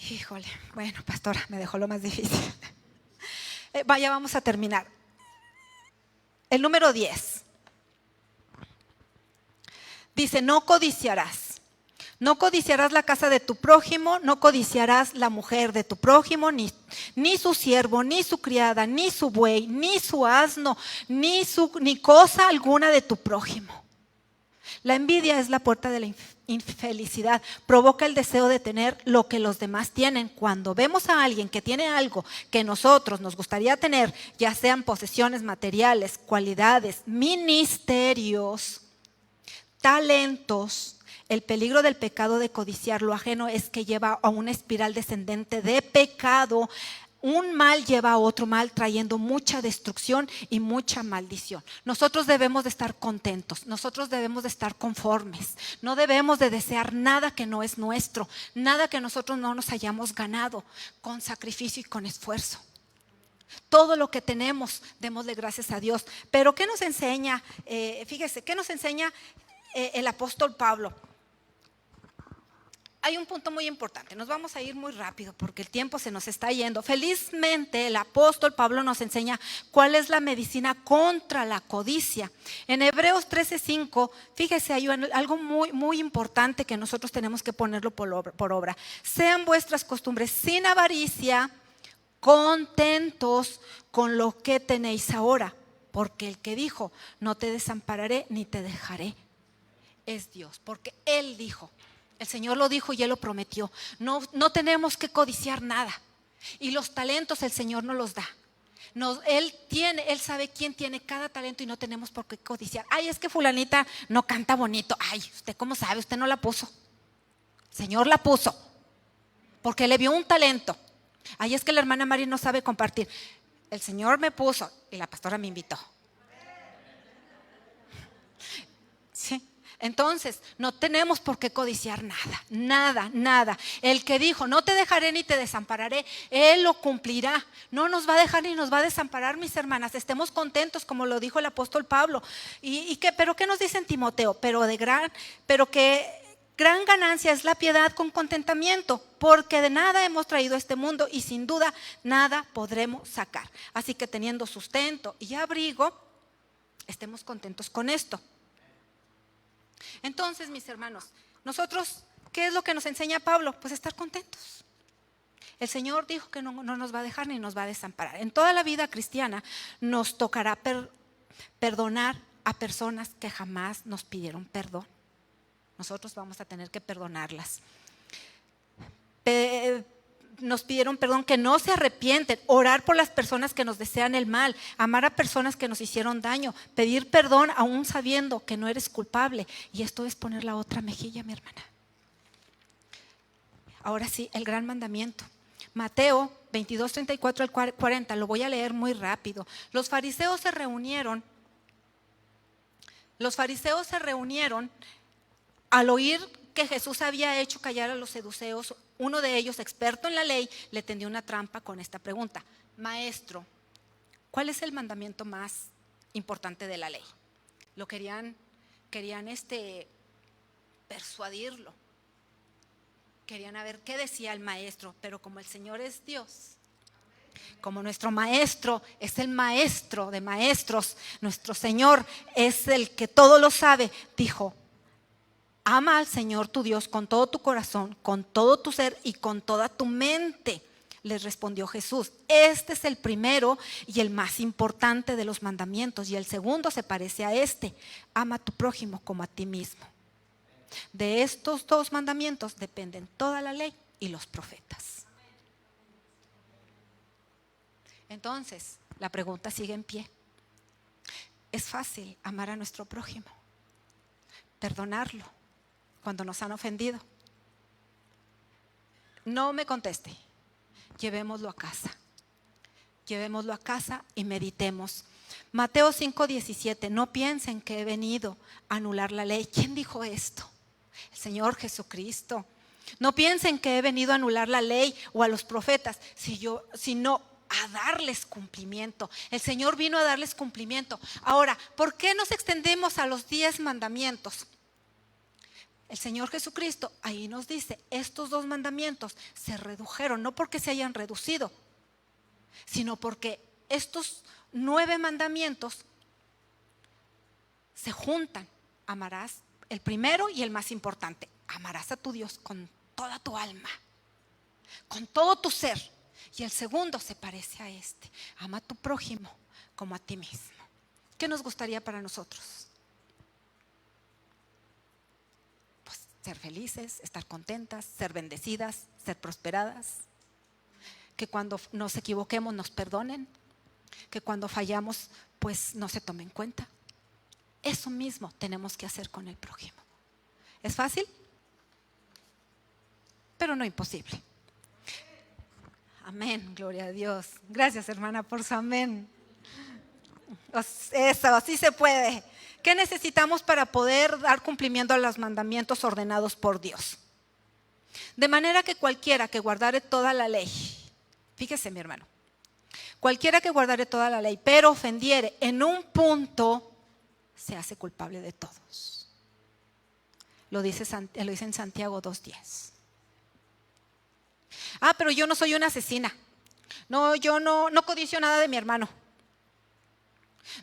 Híjole, bueno, pastora, me dejó lo más difícil. Vaya, vamos a terminar. El número 10. Dice, no codiciarás. No codiciarás la casa de tu prójimo, no codiciarás la mujer de tu prójimo, ni su siervo, ni su criada, ni su buey, ni su asno, ni cosa alguna de tu prójimo. La envidia es la puerta de la infelicidad, provoca el deseo de tener lo que los demás tienen. Cuando vemos a alguien que tiene algo que nosotros nos gustaría tener, ya sean posesiones materiales, cualidades, ministerios, talentos, el peligro del pecado de codiciar lo ajeno es que lleva a una espiral descendente de pecado. Un mal lleva a otro mal, trayendo mucha destrucción y mucha maldición. Nosotros debemos de estar contentos, nosotros debemos de estar conformes. No debemos de desear nada que no es nuestro, nada que nosotros no nos hayamos ganado con sacrificio y con esfuerzo. Todo lo que tenemos, démosle gracias a Dios. Pero ¿qué nos enseña? Fíjese, ¿qué nos enseña el apóstol Pablo? Hay un punto muy importante, nos vamos a ir muy rápido porque el tiempo se nos está yendo. Felizmente el apóstol Pablo nos enseña cuál es la medicina contra la codicia. En Hebreos 13:5, fíjese, hay algo muy, muy importante que nosotros tenemos que ponerlo por obra. Sean vuestras costumbres sin avaricia, contentos con lo que tenéis ahora, porque el que dijo, no te desampararé ni te dejaré, es Dios, porque Él dijo. El Señor lo dijo y Él lo prometió. No tenemos que codiciar nada. Y los talentos el Señor nos los da. Él sabe quién tiene cada talento y no tenemos por qué codiciar. Ay, es que fulanita no canta bonito. Ay, ¿usted cómo sabe? Usted no la puso. El Señor la puso. Porque le vio un talento. Ay, es que la hermana Mari no sabe compartir. El Señor me puso y la pastora me invitó. Sí. Entonces, no tenemos por qué codiciar nada. El que dijo, no te dejaré ni te desampararé, Él lo cumplirá. No nos va a dejar ni nos va a desamparar, mis hermanas. Estemos contentos, como lo dijo el apóstol Pablo. ¿Pero qué nos dice en Timoteo? Pero que gran ganancia es la piedad con contentamiento, porque de nada hemos traído a este mundo y sin duda nada podremos sacar. Así que teniendo sustento y abrigo, estemos contentos con esto. Entonces, mis hermanos, nosotros, ¿qué es lo que nos enseña Pablo? Pues estar contentos. El Señor dijo que no nos va a dejar ni nos va a desamparar. En toda la vida cristiana nos tocará perdonar a personas que jamás nos pidieron perdón. Nosotros vamos a tener que perdonarlas. Nos pidieron perdón, que no se arrepienten, orar por las personas que nos desean el mal, amar a personas que nos hicieron daño, pedir perdón aún sabiendo que no eres culpable. Y esto es poner la otra mejilla, mi hermana. Ahora sí, el gran mandamiento. Mateo 22:34 al 40, lo voy a leer muy rápido. Los fariseos se reunieron al oír que Jesús había hecho callar a los saduceos. Uno de ellos, experto en la ley, le tendió una trampa con esta pregunta: Maestro, ¿cuál es el mandamiento más importante de la ley? Lo querían persuadirlo. Querían ver qué decía el maestro, pero como el Señor es Dios, como nuestro maestro es el maestro de maestros, nuestro Señor es el que todo lo sabe, dijo: ama al Señor tu Dios con todo tu corazón, con todo tu ser y con toda tu mente. Les respondió Jesús: este es el primero y el más importante de los mandamientos, y el segundo se parece a este: ama a tu prójimo como a ti mismo. De estos dos mandamientos dependen toda la ley y los profetas. Entonces, la pregunta sigue en pie. ¿Es fácil amar a nuestro prójimo? Perdonarlo cuando nos han ofendido. No me conteste. Llevémoslo a casa. Llevémoslo a casa y meditemos. Mateo 5:17. No piensen que he venido a anular la ley. ¿Quién dijo esto? El Señor Jesucristo. No piensen que he venido a anular la ley o a los profetas, sino a darles cumplimiento. El Señor vino a darles cumplimiento. Ahora, ¿por qué nos extendemos a los 10 mandamientos? el Señor Jesucristo ahí nos dice, estos 2 mandamientos se redujeron, no porque se hayan reducido, sino porque estos 9 mandamientos se juntan. Amarás, el primero y el más importante, amarás a tu Dios con toda tu alma, con todo tu ser. Y el segundo se parece a este, ama a tu prójimo como a ti mismo. ¿Qué nos gustaría para nosotros? Pues ser felices, estar contentas, ser bendecidas, ser prosperadas. Que cuando nos equivoquemos nos perdonen, que cuando fallamos pues no se tome en cuenta. Eso mismo tenemos que hacer con el prójimo. ¿Es fácil? Pero no imposible. Amén, gloria a Dios. Gracias, hermana, por su amén. Eso, así se puede. ¿Qué necesitamos para poder dar cumplimiento a los mandamientos ordenados por Dios? De manera que cualquiera que guardare toda la ley, fíjese mi hermano, cualquiera que guardare toda la ley, pero ofendiere en un punto, se hace culpable de todos. Lo dice en Santiago 2:10. Pero yo no soy una asesina. No, yo no codicio nada de mi hermano.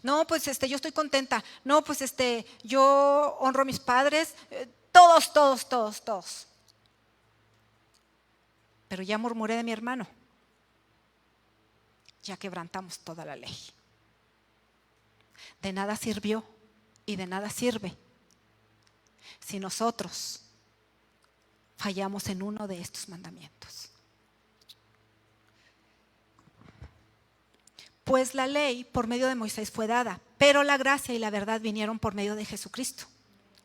No, pues yo estoy contenta. No, pues yo honro a mis padres. Todos. Pero ya murmuré de mi hermano. Ya quebrantamos toda la ley. De nada sirvió y de nada sirve si nosotros fallamos en uno de estos mandamientos. Pues la ley por medio de Moisés fue dada, pero la gracia y la verdad vinieron por medio de Jesucristo.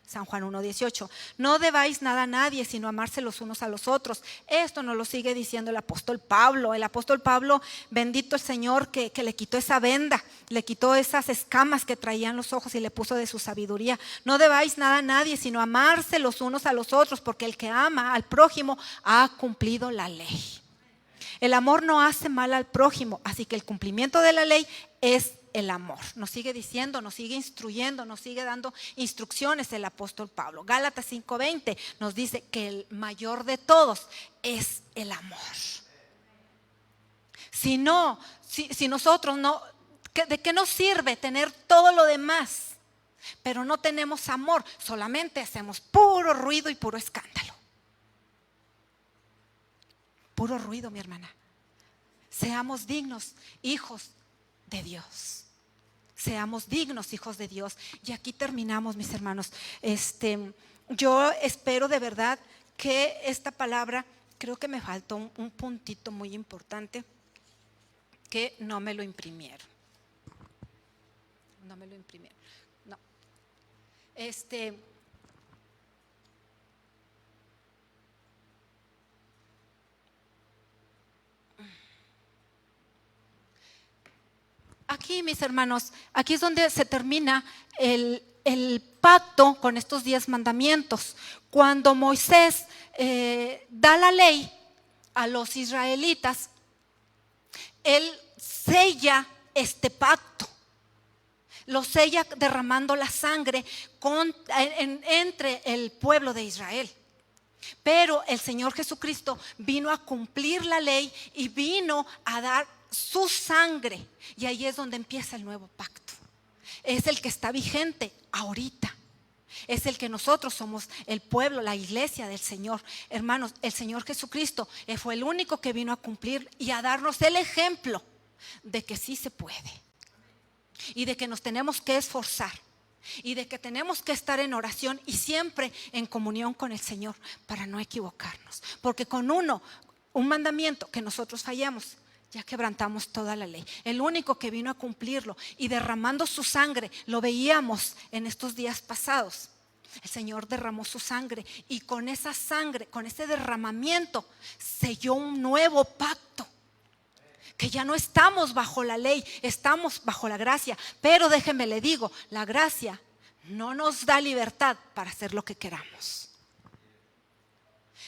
San Juan 1:18. No debáis nada a nadie, sino amarse los unos a los otros. Esto nos lo sigue diciendo el apóstol Pablo. El apóstol Pablo, bendito el Señor, que le quitó esa venda, le quitó esas escamas que traían los ojos y le puso de su sabiduría. No debáis nada a nadie, sino amarse los unos a los otros, porque el que ama al prójimo ha cumplido la ley. El amor no hace mal al prójimo, así que el cumplimiento de la ley es el amor. Nos sigue diciendo, nos sigue instruyendo, nos sigue dando instrucciones el apóstol Pablo. Gálatas 5:20 nos dice que el mayor de todos es el amor. Si nosotros no, ¿de qué nos sirve tener todo lo demás? Pero no tenemos amor, solamente hacemos puro ruido y puro escándalo. Puro ruido, mi hermana. Seamos dignos hijos de Dios. Seamos dignos hijos de Dios. Y aquí terminamos, mis hermanos. Yo espero de verdad que esta palabra, creo que me faltó un puntito muy importante que no me lo imprimieron. No. Aquí, mis hermanos, aquí es donde se termina el pacto con estos 10 mandamientos. Cuando Moisés da la ley a los israelitas, él sella este pacto. Lo sella derramando la sangre entre el pueblo de Israel. Pero el Señor Jesucristo vino a cumplir la ley y vino a dar su sangre, y ahí es donde empieza el nuevo pacto. Es el que está vigente ahorita. Es el que nosotros somos el pueblo, la iglesia del Señor. Hermanos, el Señor Jesucristo fue el único que vino a cumplir y a darnos el ejemplo de que sí se puede, y de que nos tenemos que esforzar, y de que tenemos que estar en oración y siempre en comunión con el Señor para no equivocarnos. Porque con un mandamiento que nosotros fallamos, ya quebrantamos toda la ley. El único que vino a cumplirlo y derramando su sangre, lo veíamos en estos días pasados. El Señor derramó su sangre, y con esa sangre, con ese derramamiento, selló un nuevo pacto. Que ya no estamos bajo la ley, estamos bajo la gracia. Pero déjeme le digo, la gracia no nos da libertad para hacer lo que queramos,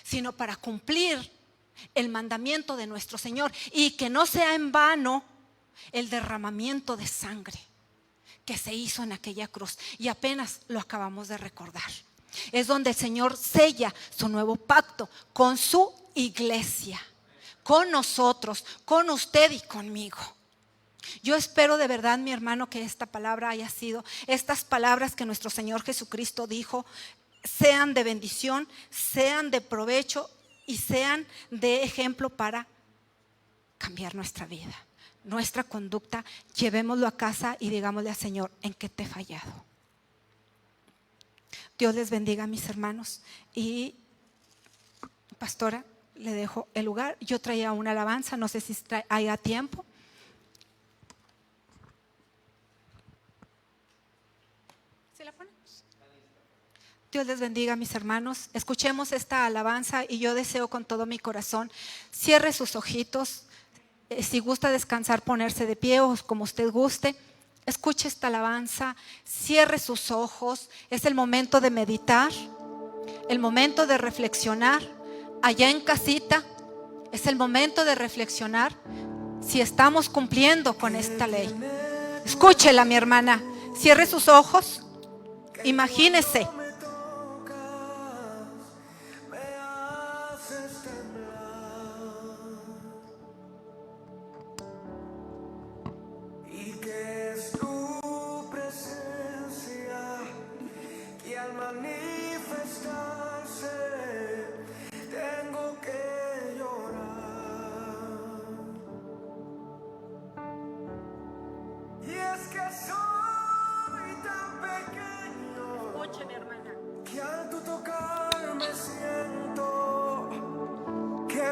sino para cumplir el mandamiento de nuestro Señor, y que no sea en vano el derramamiento de sangre que se hizo en aquella cruz, y apenas lo acabamos de recordar. Es donde el Señor sella su nuevo pacto con su iglesia, con nosotros, con usted y conmigo. Yo espero de verdad, mi hermano, que esta palabra haya sido, estas palabras que nuestro Señor Jesucristo dijo, sean de bendición, sean de provecho y sean de ejemplo para cambiar nuestra vida, nuestra conducta. Llevémoslo a casa y digámosle al Señor, ¿en qué te he fallado? Dios les bendiga, mis hermanos. Y pastora, le dejo el lugar. Yo traía una alabanza, no sé si haya tiempo. ¿Sí la ponemos? Dios les bendiga, mis hermanos. Escuchemos esta alabanza y yo deseo con todo mi corazón, cierre sus ojitos. Si gusta descansar, ponerse de pie o como usted guste. Escuche esta alabanza, cierre sus ojos. Es el momento de meditar, el momento de reflexionar. Allá en casita es el momento de reflexionar si estamos cumpliendo con esta ley. Escúchela, mi hermana. Cierre sus ojos. Imagínese.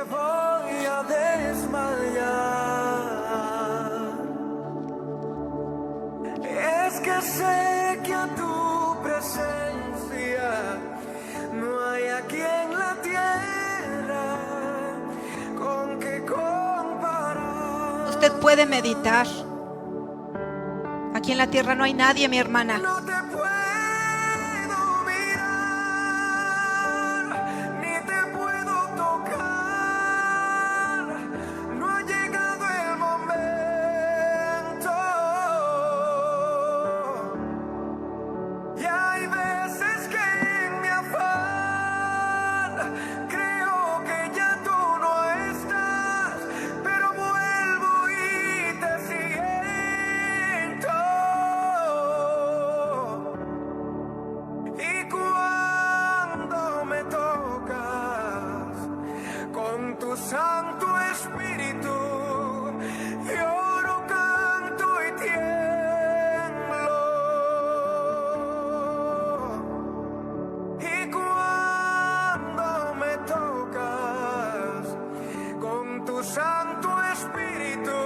Voy a desmayar. Es que sé que a tu presencia no hay aquí en la tierra con que comparar. Usted puede meditar. Aquí en la tierra no hay nadie, mi hermana. No te puedo mirar, ni te puedo tocar. Santo Espíritu, lloro, canto y tiemblo. Y cuando me tocas con tu Santo Espíritu,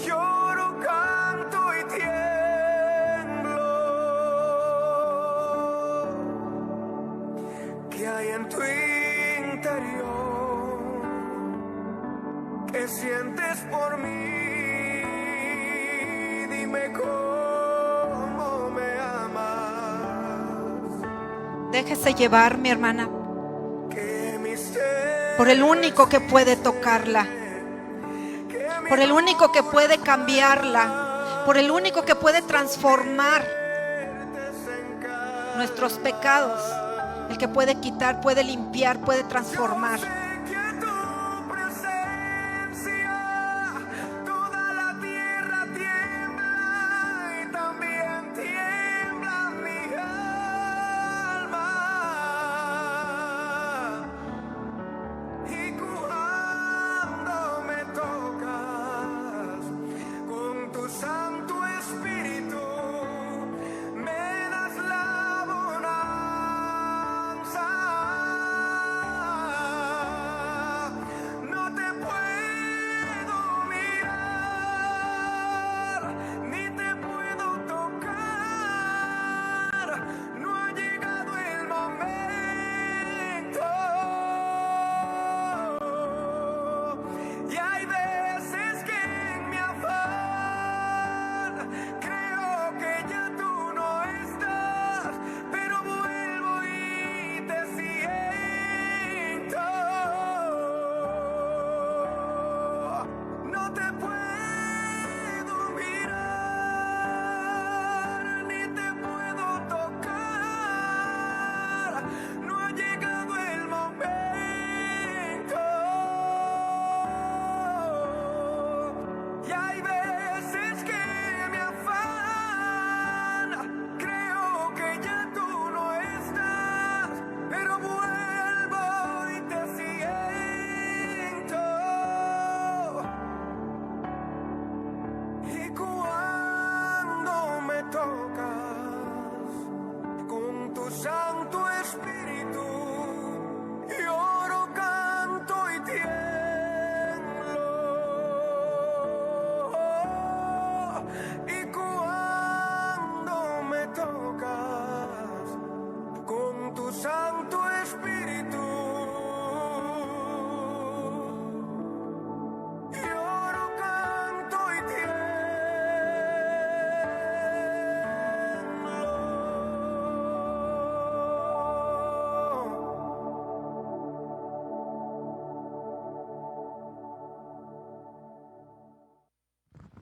lloro, canto y tiemblo. ¿Qué hay en tu interior? ¿Qué sientes por mí? Dime cómo me amas. Déjese llevar, mi hermana, ¿Qué misterio? por el único que puede tocarla, por el único que puede cambiarla, por el único que puede transformar nuestros pecados, el que puede quitar, puede limpiar, puede transformar.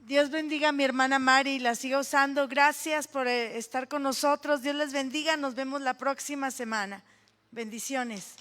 Dios bendiga a mi hermana Mari y la siga usando. Gracias por estar con nosotros. Dios les bendiga. Nos vemos la próxima semana. Bendiciones.